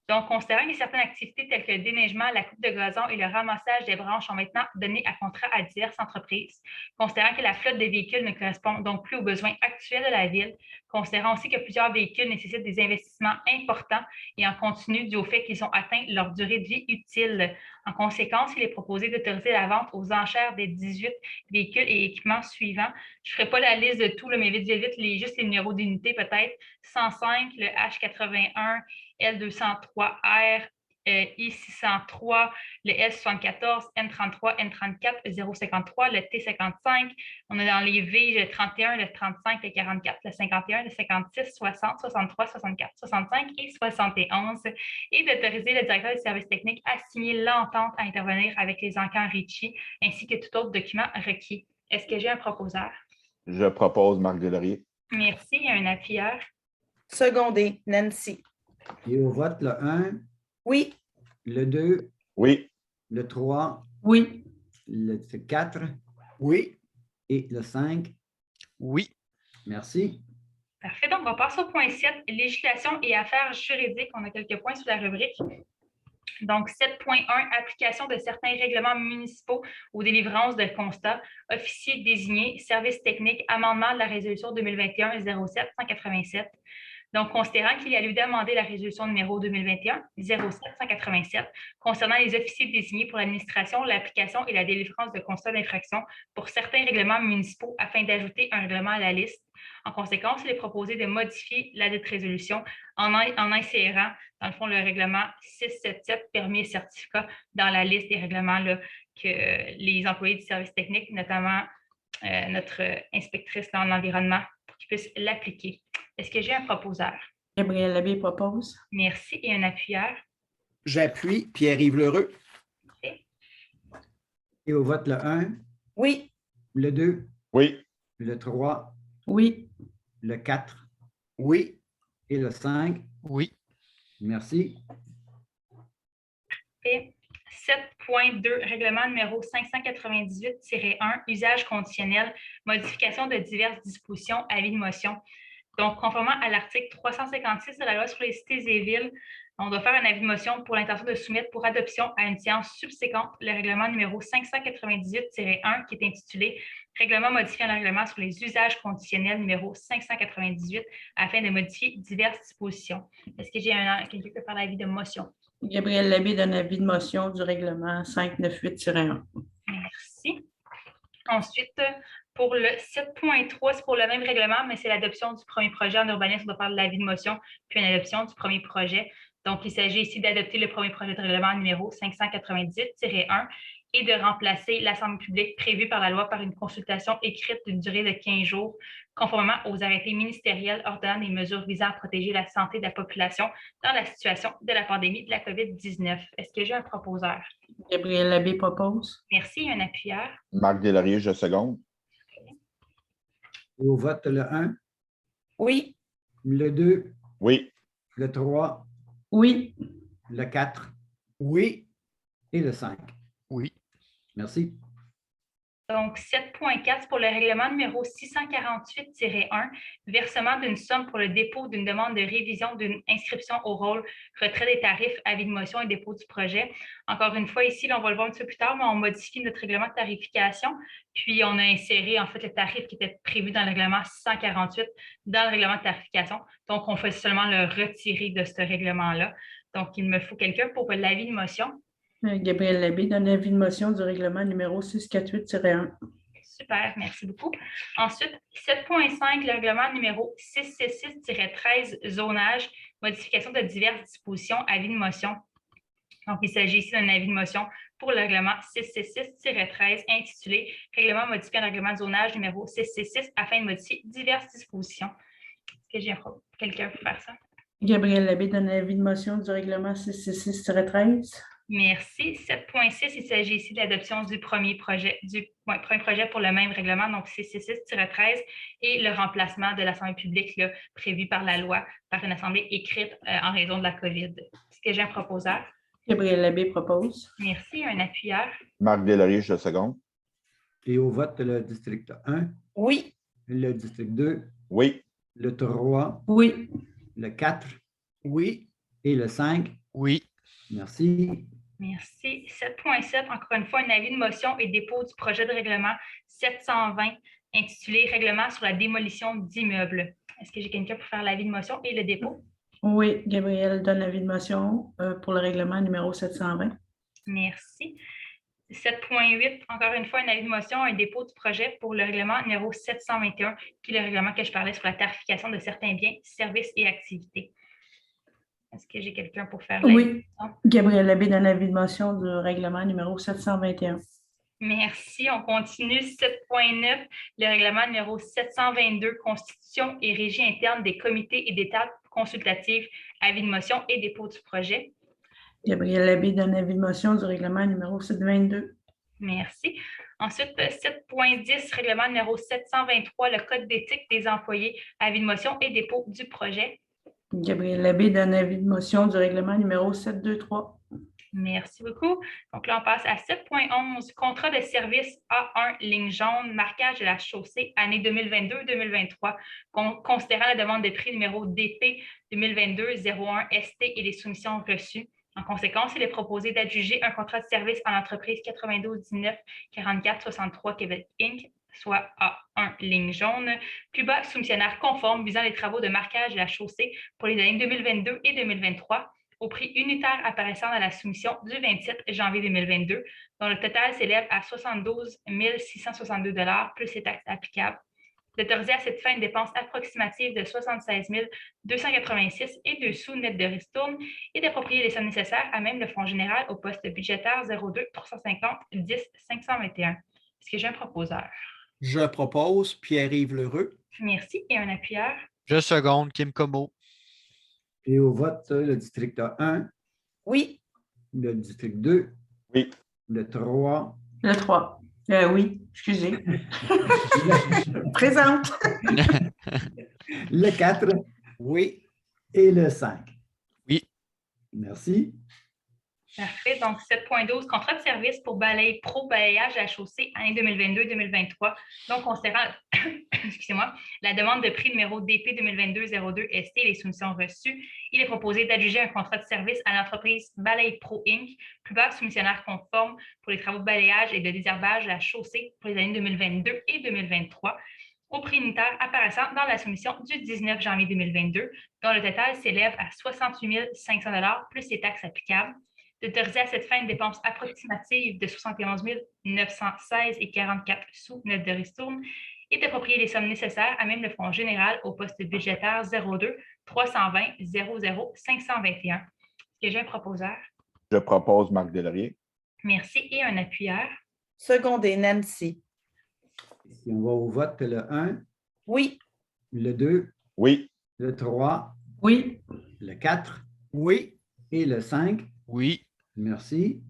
Donc, considérant que certaines activités telles que le déneigement, la coupe de gazon et le ramassage des branches sont maintenant données à contrat à diverses entreprises, considérant que la flotte de véhicules ne correspond donc plus aux besoins actuels de la ville, considérant aussi que plusieurs véhicules nécessitent des investissements importants et en continu dû au fait qu'ils ont atteint leur durée de vie utile. En conséquence, il est proposé d'autoriser la vente aux enchères des 18 véhicules et équipements suivants. Je ne ferai pas la liste de tout, mais vite, juste les numéros d'unité peut-être. 105, le H81, L203R, I603, le S74, N33, N34, 053, le T55. On a dans les V, le 31, le 35, le 44, le 51, le 56, 60, 63, 64, 65 et 71. Et d'autoriser le directeur des services techniques à signer l'entente à intervenir avec les encans Ritchie ainsi que tout autre document requis. Est-ce que j'ai un proposeur? Je propose Marc Delrier. Merci. Il y a un appuyeur. secondé. Nancy. Et au vote, le 1, Oui. le 2, Oui. le 3, Oui. le 4 Oui. et le 5. Oui. Merci. Parfait. Donc, on va passer au point 7, législation et affaires juridiques. On a quelques points sur la rubrique. Donc, 7.1, application de certains règlements municipaux aux délivrances de constats, officiers désignés, services techniques, amendement de la résolution 2021-07-187. Donc, considérant qu'il y a lieu d'amender la résolution numéro 2021-07-187 concernant les officiers désignés pour l'administration, l'application et la délivrance de constats d'infraction pour certains règlements municipaux afin d'ajouter un règlement à la liste. En conséquence, il est proposé de modifier la dite résolution en insérant, dans le fond, le règlement 677, permis et certificats, dans la liste des règlements là, que les employés du service technique, notamment notre inspectrice en environnement, pour qu'ils puissent l'appliquer. Est-ce que j'ai un proposeur? Gabriel Labbé propose. Merci. Et un appuyeur? J'appuie Pierre-Yves Lheureux. Et au vote, le 1, Oui. le 2, Oui. le 3, Oui. le 4 Oui. et le 5. Oui. Merci. Et 7.2, règlement numéro 598-1, usage conditionnel, modification de diverses dispositions, avis de motion. Donc, conformément à l'article 356 de la loi sur les cités et villes, on doit faire un avis de motion pour l'intention de soumettre pour adoption à une séance subséquente le règlement numéro 598-1 qui est intitulé « Règlement modifiant le règlement sur les usages conditionnels numéro 598 afin de modifier diverses dispositions ». Est-ce que j'ai quelqu'un qui peut faire l'avis de motion? Gabriel Labbé donne avis de motion du règlement 598-1. Merci. Ensuite, pour le 7.3, c'est pour le même règlement, mais c'est l'adoption du premier projet en urbanisme. On doit faire de l'avis de motion, puis une adoption du premier projet. Donc, il s'agit ici d'adopter le premier projet de règlement numéro 598-1 et de remplacer l'Assemblée publique prévue par la loi par une consultation écrite d'une durée de 15 jours, conformément aux arrêtés ministériels ordonnant des mesures visant à protéger la santé de la population dans la situation de la pandémie de la COVID-19. Est-ce que j'ai un proposeur? Gabriel Labbé propose. Merci. Un appuyeur? Marc Deslauriers, je seconde. Et au vote, le 1, Oui. le 2, Oui. le 3, Oui. le 4 Oui. et le 5. Oui. Merci. Donc, 7.4, c'est pour le règlement numéro 648-1, versement d'une somme pour le dépôt d'une demande de révision d'une inscription au rôle, retrait des tarifs, avis de motion et dépôt du projet. Encore une fois, ici, là, on va le voir un petit peu plus tard, mais on modifie notre règlement de tarification, puis on a inséré en fait le tarif qui était prévu dans le règlement 648 dans le règlement de tarification. Donc, on fait seulement le retirer de ce règlement-là. Donc, il me faut quelqu'un pour l'avis de motion. Gabriel Labbé donne avis de motion du règlement numéro 648-1. Super, merci beaucoup. Ensuite, 7.5, le règlement numéro 666-13, zonage, modification de diverses dispositions, avis de motion. Donc, il s'agit ici d'un avis de motion pour le règlement 666-13 intitulé « Règlement modifiant le règlement de zonage numéro 666 afin de modifier diverses dispositions ». Est-ce que j'ai quelqu'un pour faire ça? Gabriel Labbé donne avis de motion du règlement 666-13. Merci. 7.6, il s'agit ici de l'adoption du premier projet pour le même règlement, donc 666-13, et le remplacement de l'Assemblée publique là, prévu par la loi par une Assemblée écrite en raison de la COVID. Est-ce que j'ai un proposeur? Gabriel Labbé propose. Merci. Un appuyeur? Marc Deslauriers, je seconde. Et au vote, le district 1, Oui. le district 2, Oui. le 3, Oui. le 4 Oui. et le 5. Oui. Merci. Merci. 7.7, encore une fois, un avis de motion et dépôt du projet de règlement 720 intitulé « Règlement sur la démolition d'immeubles ». Est-ce que j'ai quelqu'un pour faire l'avis de motion et le dépôt? Oui. Gabriel donne avis de motion pour le règlement numéro 720. Merci. 7.8, encore une fois, un avis de motion, un dépôt du projet pour le règlement numéro 721, qui est le règlement que je parlais sur la tarification de certains biens, services et activités. Est-ce que j'ai quelqu'un pour faire l'avis de Oui. motion? Gabriel Labbé donne avis de motion du règlement numéro 721. Merci. On continue. 7.9, le règlement numéro 722, constitution et régie interne des comités et des tables consultatives, avis de motion et dépôt du projet. Gabriel Labbé donne avis de motion du règlement numéro 722. Merci. Ensuite, 7.10, règlement numéro 723, le code d'éthique des employés, avis de motion et dépôt du projet. Gabriel Labbé donne avis de motion du règlement numéro 723. Merci beaucoup. Donc là, on passe à 7.11, contrat de service A1, ligne jaune, marquage de la chaussée, année 2022-2023, considérant la demande de prix numéro DP 2022-01 ST et les soumissions reçues. En conséquence, il est proposé d'adjuger un contrat de service en entreprise 92-19-44-63 Québec Inc., soit A1, ligne jaune, plus bas, soumissionnaire conforme visant les travaux de marquage de la chaussée pour les années 2022 et 2023, au prix unitaire apparaissant dans la soumission du 27 janvier 2022, dont le total s'élève à 72 662 $ plus les taxes applicables. D'autoriser à cette fin une dépense approximative de 76 286 et 2 sous net de ristourne et d'approprier les sommes nécessaires à même le fonds général au poste budgétaire 02 350 10 521. Est-ce que j'ai un proposeur? Je propose Pierre-Yves Lheureux. Merci. Et un appuyeur? Je seconde, Kim Como. Et au vote, le district 1, Oui. le district 2, Oui. le 3, Le 3. Oui, excusez. Présente. le 4 Oui. et le 5. Oui. Merci. Parfait. Donc, 7.12, contrat de service pour balayer pro balayage à la chaussée, année 2022-2023. Donc, considérant excusez-moi, la demande de prix numéro DP 2022-02 ST et les soumissions reçues, il est proposé d'adjuger un contrat de service à l'entreprise Balaye Pro Inc., plus bas soumissionnaire conforme pour les travaux de balayage et de désherbage à la chaussée pour les années 2022 et 2023, au prix unitaire apparaissant dans la soumission du 19 janvier 2022, dont le total s'élève à 68 500 $ plus les taxes applicables. d'autoriser à cette fin une dépense approximative de 71 916,44 sous net de ristourne et d'approprier les sommes nécessaires à même le fonds général au poste budgétaire 02 320 00 521. Est-ce que j'ai un proposeur? Je propose Marc Delaurier. Merci. Et un appuyeur? Secondé, Nancy. Si on va au vote, le 1, Oui. le 2, Oui. le 3, Oui. le 4 Oui. et le 5. Oui. Merci.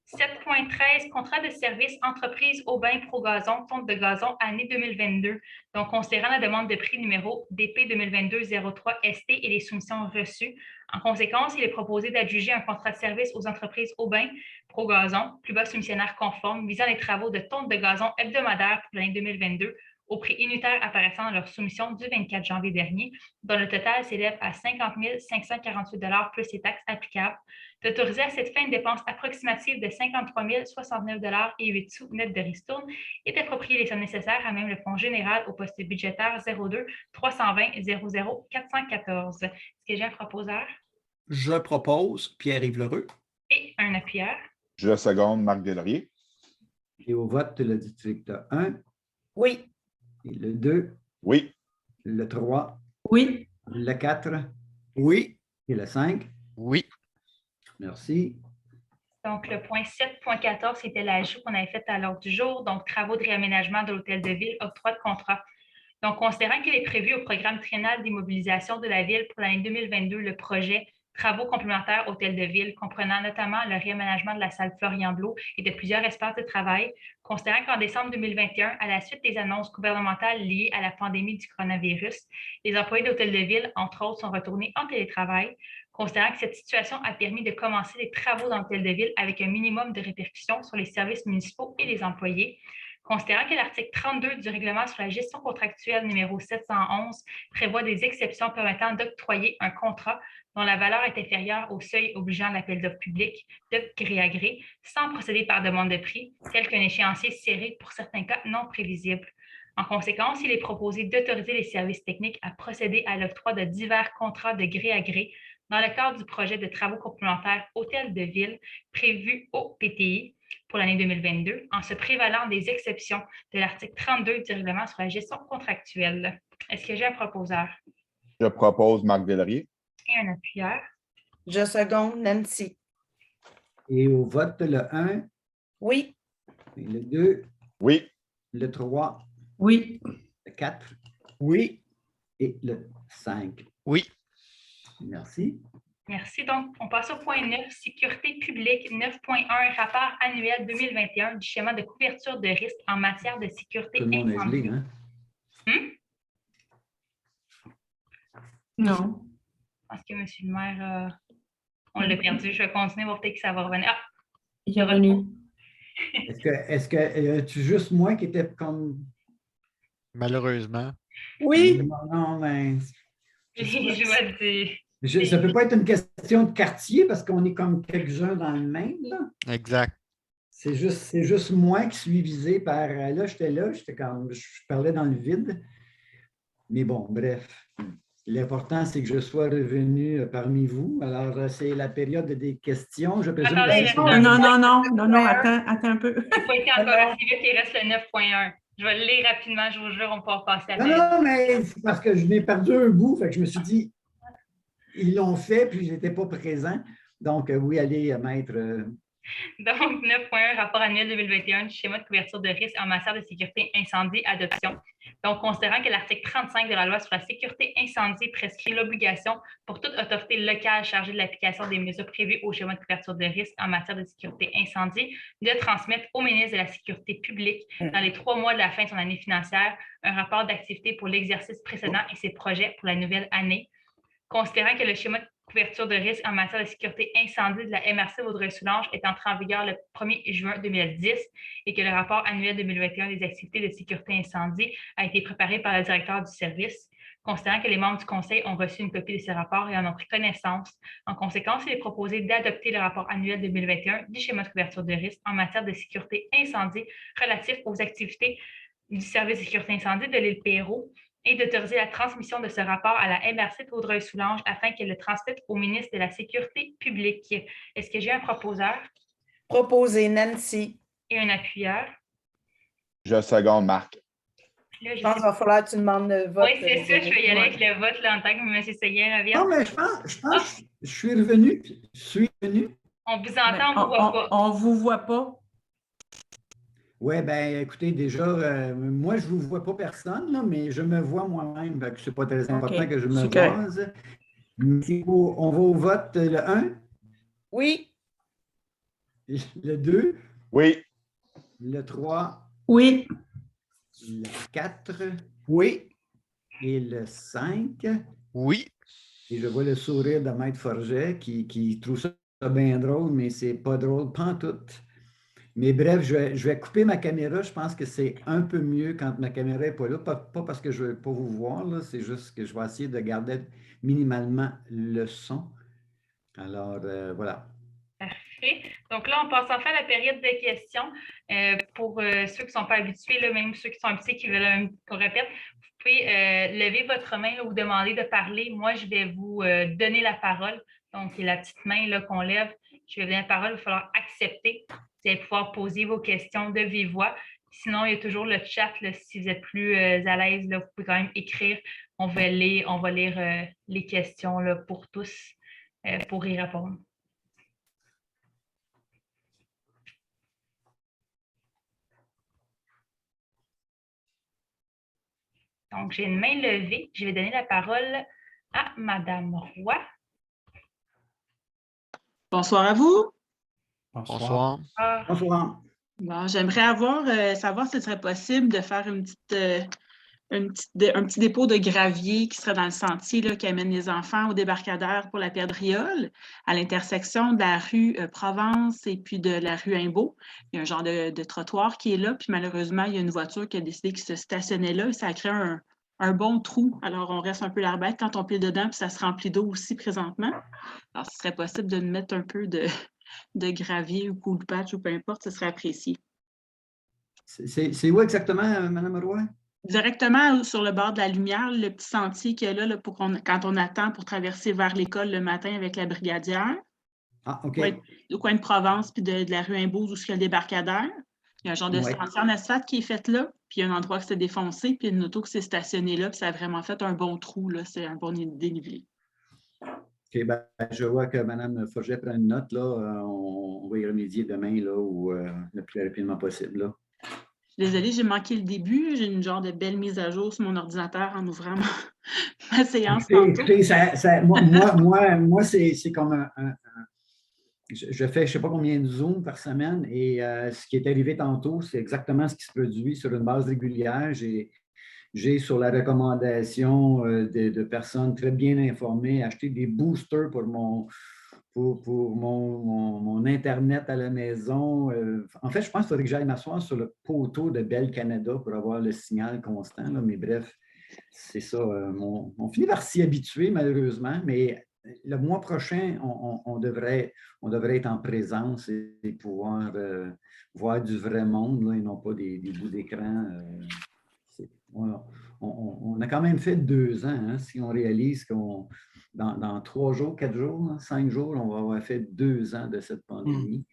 7.13, contrat de service entreprise Aubin Pro-Gazon, tonte de gazon, année 2022. Donc, considérant la demande de prix numéro DP 2022-03 ST et les soumissions reçues, en conséquence, il est proposé d'adjuger un contrat de service aux entreprises Aubin Pro-Gazon, plus bas soumissionnaire conforme, visant les travaux de tonte de gazon hebdomadaire pour l'année 2022 au prix unitaire apparaissant dans leur soumission du 24 janvier dernier, dont le total s'élève à 50 548 $ plus les taxes applicables, d'autoriser à cette fin une dépense approximative de 53 069 $ et 8 sous net de ristourne et d'approprier les sommes nécessaires à même le fonds général au poste budgétaire 02 320 00 414. Est-ce que j'ai un proposeur? Je propose Pierre-Yves Lheureux. Et un appuyeur? Je seconde Marc Delaurier. Et au vote, le district 1, Oui. et le 2, Oui. le 3, Oui. le 4 Oui. et le 5. Oui. Merci. Donc, le point 7.14, c'était l'ajout qu'on avait fait à l'ordre du jour, donc travaux de réaménagement de l'hôtel de ville, octroi de contrat. Donc, considérant qu'il est prévu au programme triennal d'immobilisation de la ville pour l'année 2022, le projet Travaux complémentaires hôtel de ville, comprenant notamment le réaménagement de la salle Florian-Blot et de plusieurs espaces de travail, considérant qu'en décembre 2021, à la suite des annonces gouvernementales liées à la pandémie du coronavirus, les employés d'hôtel de ville, entre autres, sont retournés en télétravail, considérant que cette situation a permis de commencer les travaux dans l'hôtel de ville avec un minimum de répercussions sur les services municipaux et les employés, considérant que l'article 32 du règlement sur la gestion contractuelle numéro 711 prévoit des exceptions permettant d'octroyer un contrat dont la valeur est inférieure au seuil obligeant l'appel d'offres public de gré à gré, sans procéder par demande de prix, tel qu'un échéancier serré pour certains cas non prévisibles. En conséquence, il est proposé d'autoriser les services techniques à procéder à l'octroi de divers contrats de gré à gré dans le cadre du projet de travaux complémentaires hôtel de ville prévu au PTI pour l'année 2022, en se prévalant des exceptions de l'article 32 du règlement sur la gestion contractuelle. Est-ce que j'ai un proposeur? Je propose Marc Delaurier. Et un appuyeur? Je seconde, Nancy. Et au vote, le 1, Oui. et le 2, Oui. le 3, Oui. le 4 Oui. et le 5. Oui. Merci. Merci. Donc, on passe au point 9, sécurité publique 9.1, rapport annuel 2021 du schéma de couverture de risque en matière de sécurité Tout le monde est incendie. gelé, hein? Non. Je pense que M. le maire, on l'a perdu. Je vais continuer, voir peut-être que ça va revenir. Ah, Il est revenu. Est-ce que tu juste moi qui était comme. Malheureusement. Oui. Non, mais. je vois du... Ça ne peut pas être une question de quartier parce qu'on est comme quelques-uns dans le même, là. Exact. C'est juste moi qui suis visé par. Là, j'étais comme. Je parlais dans le vide. Mais bon, bref. L'important, c'est que je sois revenu parmi vous. Alors, c'est la période des questions. Je présume Attendez, que Non, attends un peu. Il n'a pas été encore assez vite, il reste le 9.1. Je vais le lire rapidement, je vous jure, on peut passer à la Non, mais c'est parce que je m'ai perdu un bout. Fait que je me suis dit, ils l'ont fait, puis je n'étais pas présent. Donc, oui, allez, maître. Donc, 9.1, rapport annuel 2021 du schéma de couverture de risque en matière de sécurité incendie, adoption. Donc, considérant que l'article 35 de la loi sur la sécurité incendie prescrit l'obligation pour toute autorité locale chargée de l'application des mesures prévues au schéma de couverture de risque en matière de sécurité incendie de transmettre au ministre de la Sécurité publique dans les 3 mois de la fin de son année financière un rapport d'activité pour l'exercice précédent et ses projets pour la nouvelle année. Considérant que le schéma de couverture de risque en matière de sécurité incendie de la MRC Vaudreuil-Soulanges est entré en vigueur le 1er juin 2010 et que le rapport annuel 2021 des activités de sécurité incendie a été préparé par le directeur du service, considérant que les membres du conseil ont reçu une copie de ce rapport et en ont pris connaissance. En conséquence, il est proposé d'adopter le rapport annuel 2021 du schéma de couverture de risque en matière de sécurité incendie relatif aux activités du service de sécurité incendie de l'île Perrot, et d'autoriser la transmission de ce rapport à la MRC de Vaudreuil-Soulanges afin qu'elle le transmette au ministre de la Sécurité publique. Est-ce que j'ai un proposeur Proposé Nancy. et un appuyeur? Je seconde Marc. Là, Je pense qu'il va falloir que tu demandes le vote. Oui, c'est ça. Je vais y aller avec le vote là, en tant que M. Seguin revient. Non, mais je pense que je suis revenu. Je suis revenu. On vous entend, on ne vous voit pas. On ne vous voit pas. Oui, bien, écoutez, déjà, moi, je ne vous vois pas personne, là, mais je me vois moi-même. Ce n'est pas très important que je me voie. On va au vote le 1. Oui. Le 2. Oui. Le 3. Oui. Le 4. Oui. Et le 5. Oui. Et je vois le sourire de Maître Forget qui trouve ça bien drôle, mais c'est pas drôle, pantoute. Mais bref, je vais couper ma caméra. Je pense que c'est un peu mieux quand ma caméra n'est pas là. Pas parce que je ne veux pas vous voir, là, c'est juste que je vais essayer de garder minimalement le son. Alors, voilà. Parfait. Donc là, on passe enfin à la période de questions. Pour ceux qui ne sont pas habitués, là, même ceux qui sont habitués, qui veulent qu'on répète, vous pouvez lever votre main là, ou demander de parler. Moi, je vais vous donner la parole. Donc, la petite main là, qu'on lève, je vais vous donner la parole. Il va falloir accepter. Vous allez pouvoir poser vos questions de vive voix. Sinon, il y a toujours le chat. Là, si vous êtes plus à l'aise, là, vous pouvez quand même écrire. On va lire les questions là, pour tous pour y répondre. Donc, j'ai une main levée. Je vais donner la parole à Madame Roy. Bonsoir à vous. Bonsoir. Bonsoir. Bon, j'aimerais savoir si ce serait possible de faire un petit dépôt de gravier qui serait dans le sentier là, qui amène les enfants au débarcadère pour la Perdriole, à l'intersection de la rue Provence et puis de la rue Imbeau. Il y a un genre de trottoir qui est là, puis malheureusement, il y a une voiture qui a décidé qu'il se stationnait là et ça a créé un bon trou. Alors, on reste un peu l'arbête quand on pile dedans, puis ça se remplit d'eau aussi présentement. Alors, ce serait possible de mettre un peu de gravier ou cool patch ou peu importe, ce serait apprécié. C'est où exactement, Mme Roy? Directement sur le bord de la lumière, le petit sentier qu'il y a là pour quand on attend pour traverser vers l'école le matin avec la brigadière. Ah, OK. Au coin de Provence puis de la rue Imbeau où il y a le débarcadère. Il y a un genre de sentier en asphalte qui est fait là, puis il y a un endroit qui s'est défoncé, puis une auto qui s'est stationnée là, puis ça a vraiment fait un bon trou, là. C'est un bon dénivelé. OK, ben, je vois que Mme Forget prend une note, là. On va y remédier demain, là, ou le plus rapidement possible, là. Désolée, j'ai manqué le début. J'ai une genre de belle mise à jour sur mon ordinateur en ouvrant ma séance tantôt. Moi, c'est comme je fais je ne sais pas combien de Zoom par semaine et ce qui est arrivé tantôt, c'est exactement ce qui se produit sur une base régulière. J'ai sur la recommandation de personnes très bien informées, acheté des boosters pour mon Internet à la maison. En fait, je pense qu'il faudrait que j'aille m'asseoir sur le poteau de Bell Canada pour avoir le signal constant. Là. Mais bref, c'est ça. On finit par s'y habituer, malheureusement. Mais le mois prochain, on devrait être en présence et pouvoir voir du vrai monde là, et non pas des bouts d'écran. On a quand même fait 2 ans, hein, si on réalise qu'on dans 3 jours, 4 jours, 5 jours, on va avoir fait 2 ans de cette pandémie.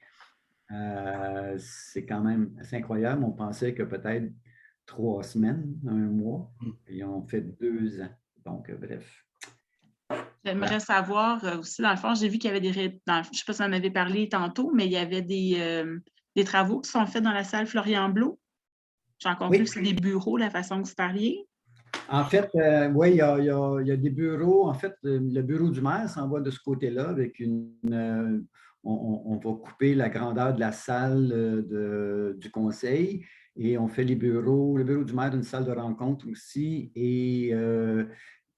C'est quand même assez incroyable. On pensait que peut-être 3 semaines, 1 mois, et on fait 2 ans. Donc, bref. J'aimerais savoir aussi, dans le fond, j'ai vu qu'il y avait je ne sais pas si on en avait parlé tantôt, mais il y avait des travaux qui sont faits dans la salle Florian-Blot. J'ai compris que c'est des bureaux, la façon que vous parliez. En fait, oui, il y a des bureaux. En fait, le bureau du maire s'en va de ce côté-là avec on va couper la grandeur de la salle du conseil et on fait le bureau du maire d'une salle de rencontre aussi et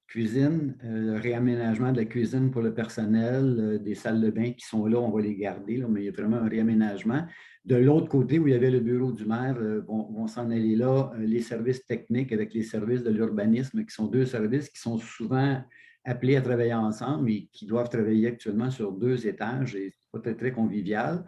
cuisine, le réaménagement de la cuisine pour le personnel, des salles de bain qui sont là, on va les garder, là, mais il y a vraiment un réaménagement. De l'autre côté, où il y avait le bureau du maire, vont s'en aller là, les services techniques avec les services de l'urbanisme, qui sont 2 services qui sont souvent appelés à travailler ensemble et qui doivent travailler actuellement sur 2 étages et c'est pas très, très convivial.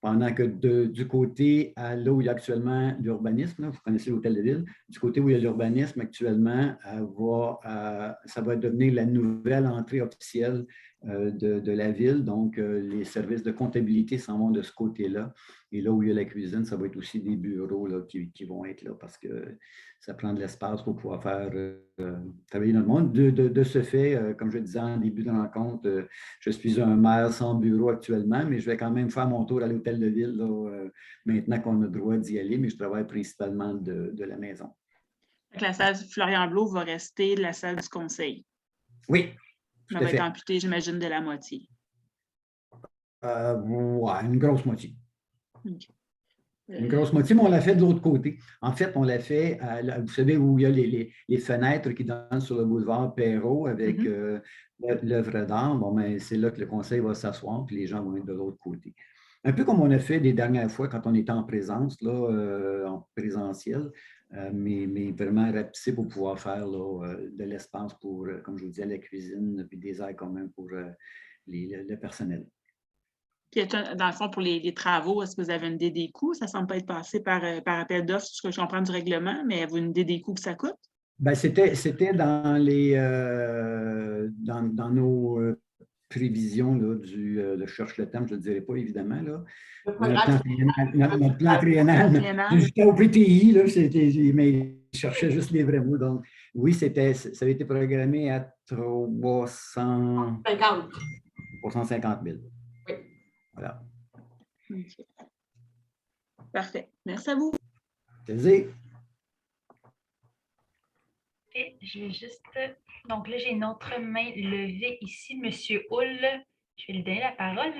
pendant que du côté là où il y a actuellement l'urbanisme, vous connaissez l'hôtel de ville, du côté où il y a l'urbanisme actuellement, ça va devenir la nouvelle entrée officielle de la ville. Donc, les services de comptabilité s'en vont de ce côté-là. Et là où il y a la cuisine, ça va être aussi des bureaux là, qui vont être là parce que ça prend de l'espace pour pouvoir faire travailler dans le monde. De ce fait, comme je disais en début de rencontre, je suis un maire sans bureau actuellement, mais je vais quand même faire mon tour à l'hôtel de ville là, maintenant qu'on a le droit d'y aller, mais je travaille principalement de la maison. La salle Florian Blot va rester la salle du conseil. Oui, tout Ça à va fait. être amputée, j'imagine, de la moitié. Ouais, une grosse moitié. Okay. Une grosse moitié, mais on l'a fait de l'autre côté. En fait, on l'a fait, vous savez, où il y a les fenêtres qui donnent sur le boulevard Perrault avec l'œuvre d'art. Bon, mais c'est là que le conseil va s'asseoir, puis les gens vont être de l'autre côté. Un peu comme on a fait des dernières fois quand on était en présence, là, en présentiel, mais vraiment rapetissé pour pouvoir faire là, de l'espace pour, comme je vous disais, la cuisine, puis des airs communs pour le personnel. Puis, dans le fond, pour les travaux, est-ce que vous avez une idée des coûts? Ça ne semble pas être passé par appel d'offres, ce que je comprends du règlement, mais avez-vous une idée des coûts que ça coûte? Bien, c'était dans nos prévisions là, je cherche le terme, je ne le dirai pas évidemment. Là. Notre plan triennal jusqu'au PTI, là, mais je cherchais juste les vrais mots. Donc, oui, ça avait été programmé à 350 000. Oui. Voilà. Okay. Parfait. Merci à vous. Plaisir. Et je vais juste. Donc là, j'ai une autre main levée ici, Monsieur Hull. Je vais lui donner la parole.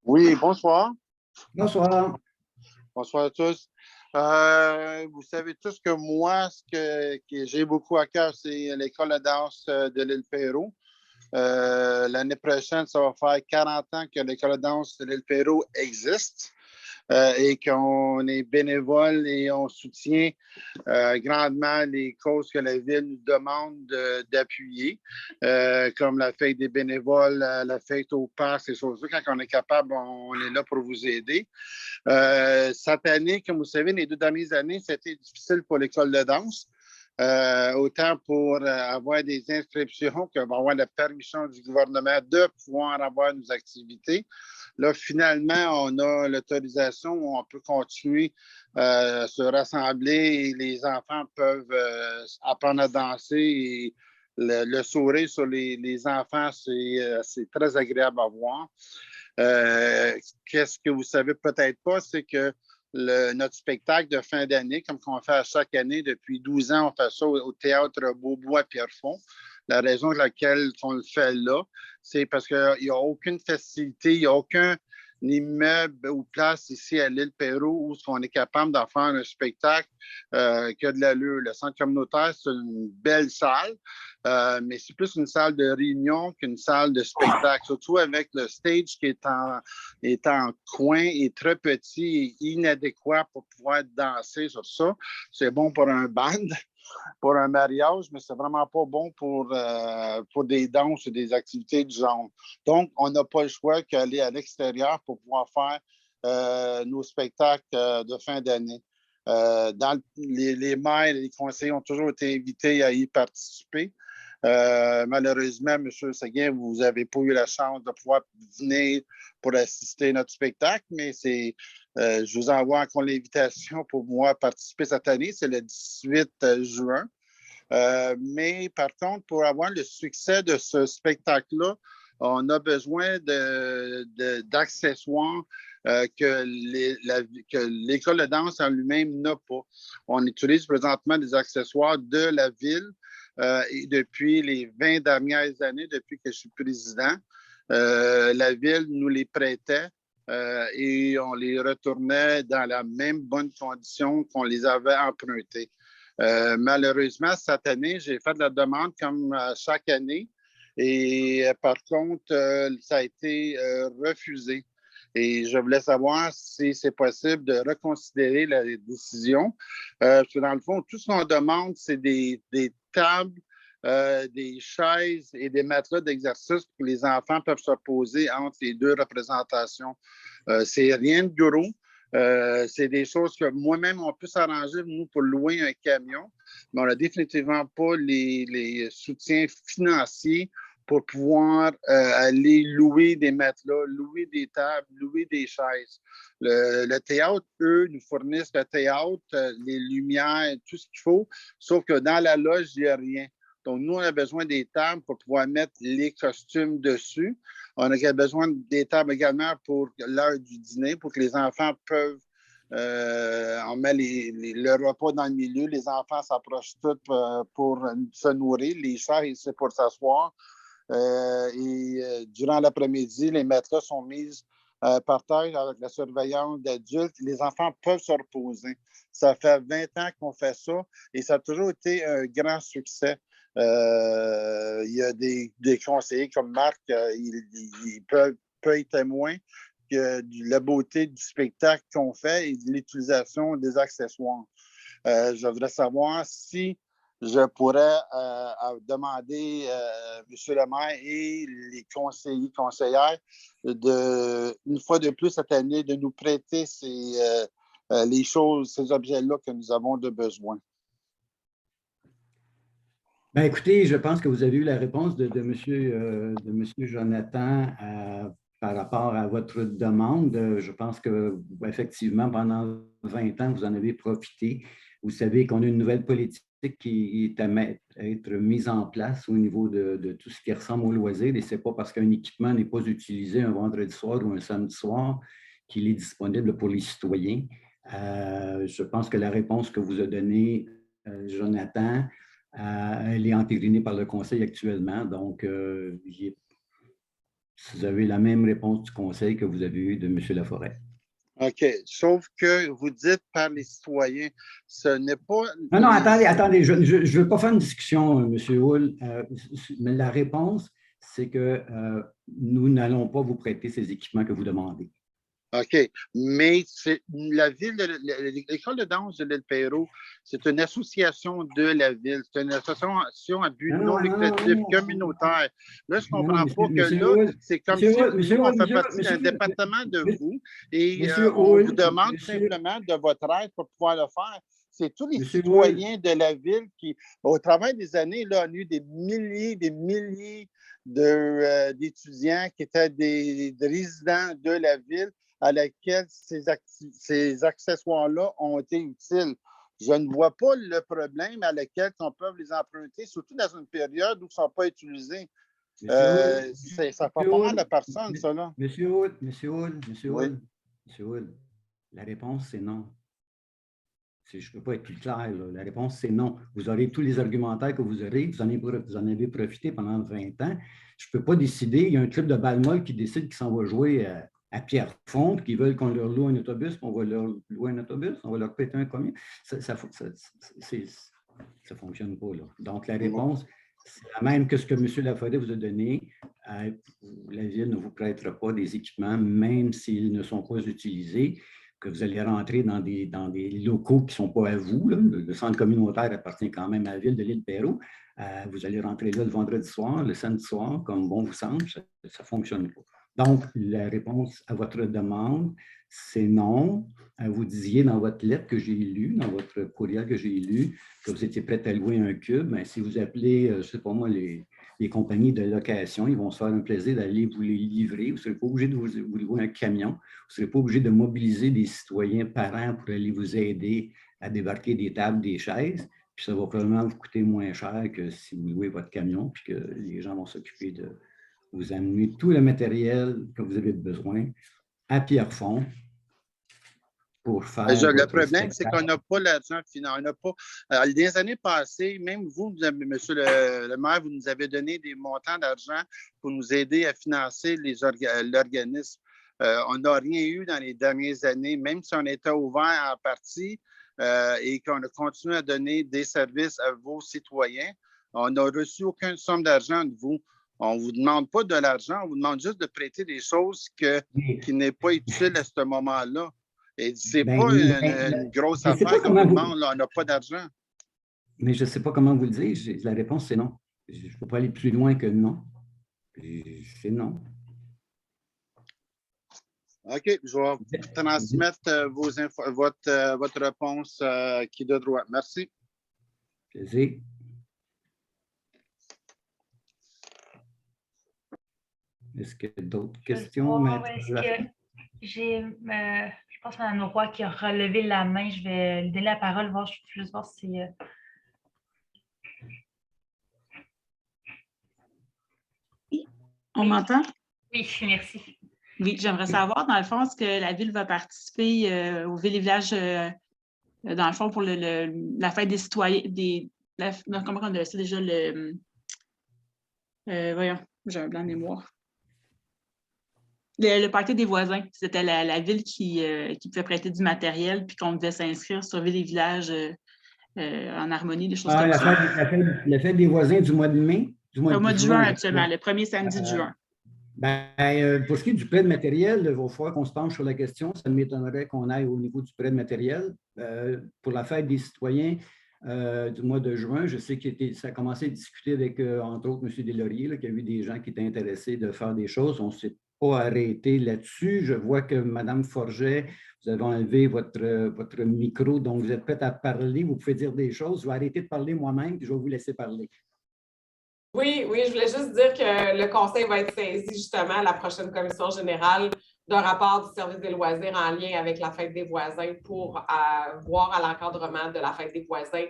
Oui, bonsoir. Bonsoir. Bonsoir à tous. Vous savez tous que moi, que j'ai beaucoup à cœur, c'est l'école de danse de l'île Perrot. L'année prochaine, ça va faire 40 ans que l'école de danse de l'île Perrot existe et qu'on est bénévole et on soutient grandement les causes que la Ville nous demande d'appuyer, comme la fête des bénévoles, la fête au parc, ces choses-là. Quand on est capable, on est là pour vous aider. Cette année, comme vous savez, les 2 dernières années, c'était difficile pour l'école de danse. Autant pour avoir des inscriptions que avoir la permission du gouvernement de pouvoir avoir nos activités. Là, finalement, on a l'autorisation où on peut continuer à se rassembler et les enfants peuvent apprendre à danser. Et le sourire sur les enfants, c'est très agréable à voir. Qu'est-ce que vous savez peut-être pas, c'est que notre spectacle de fin d'année, comme on fait à chaque année depuis 12 ans, on fait ça au Théâtre Beaubois-Pierrefonds. La raison pour laquelle on le fait là, c'est parce qu'il n'y a aucune facilité, il n'y a aucun immeuble ou place ici à l'île Perrot où on est capable d'en faire un spectacle qui a de l'allure. Le centre communautaire, c'est une belle salle, mais c'est plus une salle de réunion qu'une salle de spectacle, surtout avec le stage qui est en coin et très petit et inadéquat pour pouvoir danser sur ça. C'est bon pour un band, pour un mariage, mais c'est vraiment pas bon pour des danses ou des activités du genre. Donc, on n'a pas le choix qu'aller à l'extérieur pour pouvoir faire nos spectacles de fin d'année. Les maires et les conseillers ont toujours été invités à y participer. Malheureusement, M. Seguin, vous n'avez pas eu la chance de pouvoir venir pour assister à notre spectacle, mais je vous envoie encore l'invitation pour moi participer cette année. C'est le 18 juin. Mais par contre, pour avoir le succès de ce spectacle-là, on a besoin d'accessoires que l'école de danse en lui-même n'a pas. On utilise présentement des accessoires de la ville et depuis les 20 dernières années, depuis que je suis président, la ville nous les prêtait et on les retournait dans la même bonne condition qu'on les avait empruntés. Malheureusement, cette année, j'ai fait de la demande comme chaque année et par contre, ça a été refusé. Et je voulais savoir si c'est possible de reconsidérer la décision. Parce que dans le fond, tout ce qu'on demande, c'est des tables des chaises et des matelas d'exercice pour que les enfants peuvent se reposer entre les deux représentations. C'est rien de gros. C'est des choses que moi-même, on peut s'arranger, nous, pour louer un camion, mais on n'a définitivement pas les soutiens financiers pour pouvoir aller louer des matelas, louer des tables, louer des chaises. Le théâtre, eux, nous fournissent le théâtre, les lumières, tout ce qu'il faut, sauf que dans la loge, il n'y a rien. Donc, nous, on a besoin des tables pour pouvoir mettre les costumes dessus. On a besoin des tables également pour l'heure du dîner, pour que les enfants peuvent... on met le repas dans le milieu, les enfants s'approchent tous pour se nourrir, les chaises, c'est pour s'asseoir. Durant l'après-midi, les matelas sont mises par terre avec la surveillance d'adultes. Les enfants peuvent se reposer. Ça fait 20 ans qu'on fait ça et ça a toujours été un grand succès. Il y a des conseillers comme Marc, il peut être témoin de la beauté du spectacle qu'on fait et de l'utilisation des accessoires. Je voudrais savoir si je pourrais demander M. le maire et les conseillers, conseillères, une fois de plus cette année, de nous prêter les choses, ces objets-là que nous avons de besoin. Bien, écoutez, je pense que vous avez eu la réponse de monsieur Jonathan par rapport à votre demande. Je pense qu'effectivement, pendant 20 ans, vous en avez profité. Vous savez qu'on a une nouvelle politique qui est à être mise en place au niveau de tout ce qui ressemble au loisir. Et ce n'est pas parce qu'un équipement n'est pas utilisé un vendredi soir ou un samedi soir qu'il est disponible pour les citoyens. Je pense que la réponse que vous a donnée Jonathan, elle est entérinée par le Conseil actuellement. Donc, vous avez la même réponse du Conseil que vous avez eue de M. Laforêt. OK. Sauf que vous dites par les citoyens, ce n'est pas... Non, attendez. Je ne veux pas faire une discussion, M. Hull. Mais la réponse, c'est que nous n'allons pas vous prêter ces équipements que vous demandez. OK. Mais la ville, l'école de danse de l'île Perrot, c'est une association de la ville. C'est une association à but non lucratif communautaire. Là, je ne comprends pas que là, c'est comme si nous, on fait partie d'un département de vous et on vous demande simplement de votre aide pour pouvoir le faire. C'est tous les citoyens de la ville qui, au travers des années, là, ont eu des milliers d'étudiants qui étaient des résidents de la ville à laquelle ces accessoires-là ont été utiles. Je ne vois pas le problème à lequel on peut les emprunter, surtout dans une période où ils ne sont pas utilisés. Ça fait pas mal de personnes, ça, là. Monsieur Hull, la réponse, c'est non. Je ne peux pas être plus clair, là. La réponse, c'est non. Vous aurez tous les argumentaires que vous aurez. Vous en avez profité pendant 20 ans. Je ne peux pas décider. Il y a un club de balle molle qui décide qu'il s'en va jouer à Pierrefonds, qui veulent qu'on leur loue un autobus, on va leur louer un autobus, on va leur prêter un commun. Ça ne fonctionne pas, là. Donc, la réponse, c'est la même que ce que M. Laforêt vous a donné. La Ville ne vous prêtera pas des équipements, même s'ils ne sont pas utilisés, que vous allez rentrer dans des locaux qui ne sont pas à vous. Là. Le centre communautaire appartient quand même à la Ville de l'île Perrot. Vous allez rentrer là le vendredi soir, le samedi soir, comme bon vous semble, ça ne fonctionne pas. Donc, la réponse à votre demande, c'est non. Vous disiez dans votre lettre que j'ai lue, dans votre courriel que j'ai lu, que vous étiez prêt à louer un cube. Mais si vous appelez, je ne sais pas moi, les compagnies de location, ils vont se faire un plaisir d'aller vous les livrer. Vous ne serez pas obligé de vous louer un camion. Vous ne serez pas obligé de mobiliser des citoyens parents pour aller vous aider à débarquer des tables, des chaises. Puis ça va probablement vous coûter moins cher que si vous louez votre camion, puis que les gens vont s'occuper de vous amener tout le matériel que vous avez besoin à Pierrefonds pour faire... Le problème, c'est qu'on n'a pas l'argent financier. Les années passées, même vous, monsieur le maire, vous nous avez donné des montants d'argent pour nous aider à financer l'organisme. On n'a rien eu dans les dernières années, même si on était ouvert en partie et qu'on a continué à donner des services à vos citoyens. On n'a reçu aucune somme d'argent de vous. On ne vous demande pas de l'argent, on vous demande juste de prêter des choses qui n'est pas utile à ce moment-là. Et ce n'est pas une grosse affaire qu'on nous demande, là, on n'a pas d'argent. Mais je ne sais pas comment vous le dire. La réponse, c'est non. Je ne peux pas aller plus loin que non. Puis c'est non. OK, je vais transmettre votre réponse qui est de droit. Merci. Plaisir. Est-ce qu'il y a d'autres questions? Je pense que Mme Roy qui a relevé la main. Je vais lui donner la parole, je vais juste voir si... On m'entend? Oui, merci. Oui, j'aimerais savoir, dans le fond, est-ce que la Ville va participer au Ville et Village, dans le fond, pour la fête des citoyens, comment on appelle ça déjà, voyons, j'ai un blanc de mémoire. Le party des voisins, c'était la Ville qui pouvait prêter du matériel, puis qu'on devait s'inscrire sur Ville et Village en harmonie, des choses comme ça. La fête des voisins du mois de mai? Au mois de juin, actuellement, le premier samedi de juin. Pour ce qui est du prêt de matériel, il va falloir qu'on se penche sur la question. Ça m'étonnerait qu'on aille au niveau du prêt de matériel. Pour la fête des citoyens du mois de juin, je sais que ça a commencé à discuter avec, entre autres, M. Deslauriers, qu'il y a eu des gens qui étaient intéressés de faire des choses. On ne s'est pas arrêté là-dessus. Je vois que Mme Forget, vous avez enlevé votre micro, donc vous êtes prête à parler. Vous pouvez dire des choses. Je vais arrêter de parler moi-même, puis je vais vous laisser parler. Oui, je voulais juste dire que le Conseil va être saisi justement à la prochaine commission générale d'un rapport du service des loisirs en lien avec la fête des voisins pour voir à l'encadrement de la fête des voisins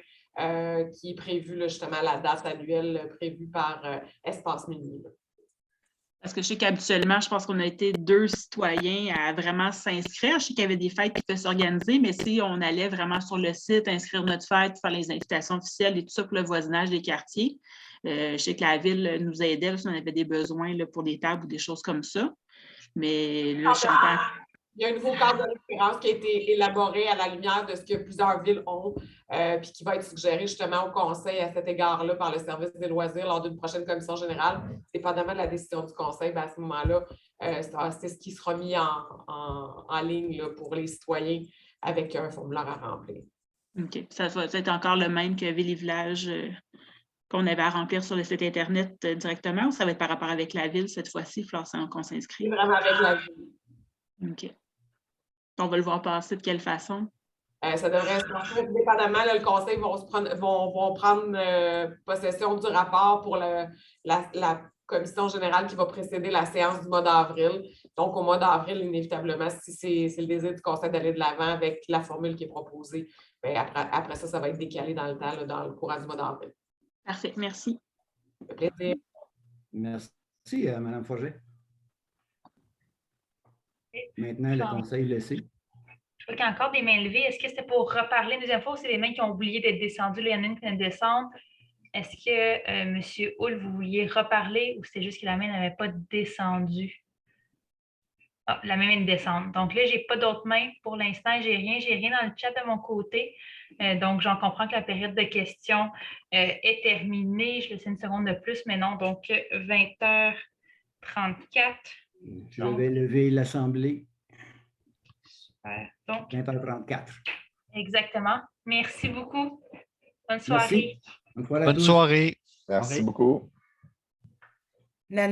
qui est prévue justement la date annuelle prévue par Espace Mini. Parce que je sais qu'habituellement, je pense qu'on a été 2 citoyens à vraiment s'inscrire. Je sais qu'il y avait des fêtes qui pouvaient s'organiser, mais si on allait vraiment sur le site, inscrire notre fête, faire les invitations officielles et tout ça pour le voisinage des quartiers, je sais que la Ville nous aidait si on avait des besoins là, pour des tables ou des choses comme ça. Mais là, il y a un nouveau cadre de référence qui a été élaboré à la lumière de ce que plusieurs villes ont, puis qui va être suggéré justement au Conseil à cet égard-là par le service des loisirs lors d'une prochaine commission générale. Dépendamment de la décision du Conseil, à ce moment-là, c'est ce qui sera mis en ligne là, pour les citoyens avec un formulaire à remplir. OK. Ça va être encore le même que Ville et Village qu'on avait à remplir sur le site Internet directement, ou ça va être par rapport avec la Ville cette fois-ci, il va falloir qu'on s'inscrit? C'est vraiment avec la Ville. OK. On va le voir passer de quelle façon? Ça devrait se passer dépendamment. Là, le Conseil vont prendre possession du rapport pour la commission générale qui va précéder la séance du mois d'avril. Donc, au mois d'avril, inévitablement, si c'est le désir du Conseil d'aller de l'avant avec la formule qui est proposée, bien, après ça, ça va être décalé dans le temps, là, dans le courant du mois d'avril. Parfait, merci. Ça fait plaisir. Merci, Mme Forget. Maintenant, le Conseil laissé. Je vois qu'il y a encore des mains levées. Est-ce que c'était pour reparler une deuxième fois ou c'est les mains qui ont oublié d'être descendues? Là, il y en a une qui vient de descendre. Est-ce que M. Hull, vous vouliez reparler ou c'est juste que la main n'avait pas descendu? Ah, la main vient de descendre. Donc là, je n'ai pas d'autres mains. Pour l'instant, je n'ai rien dans le chat de mon côté. Donc, j'en comprends que la période de questions est terminée. Je laisse une seconde de plus, mais non. Donc, 20h34. Je vais lever l'Assemblée. Donc, 20h34. Exactement. Merci beaucoup. Bonne soirée. Merci. Bonne soirée à Bonne tous. soirée. Merci beaucoup.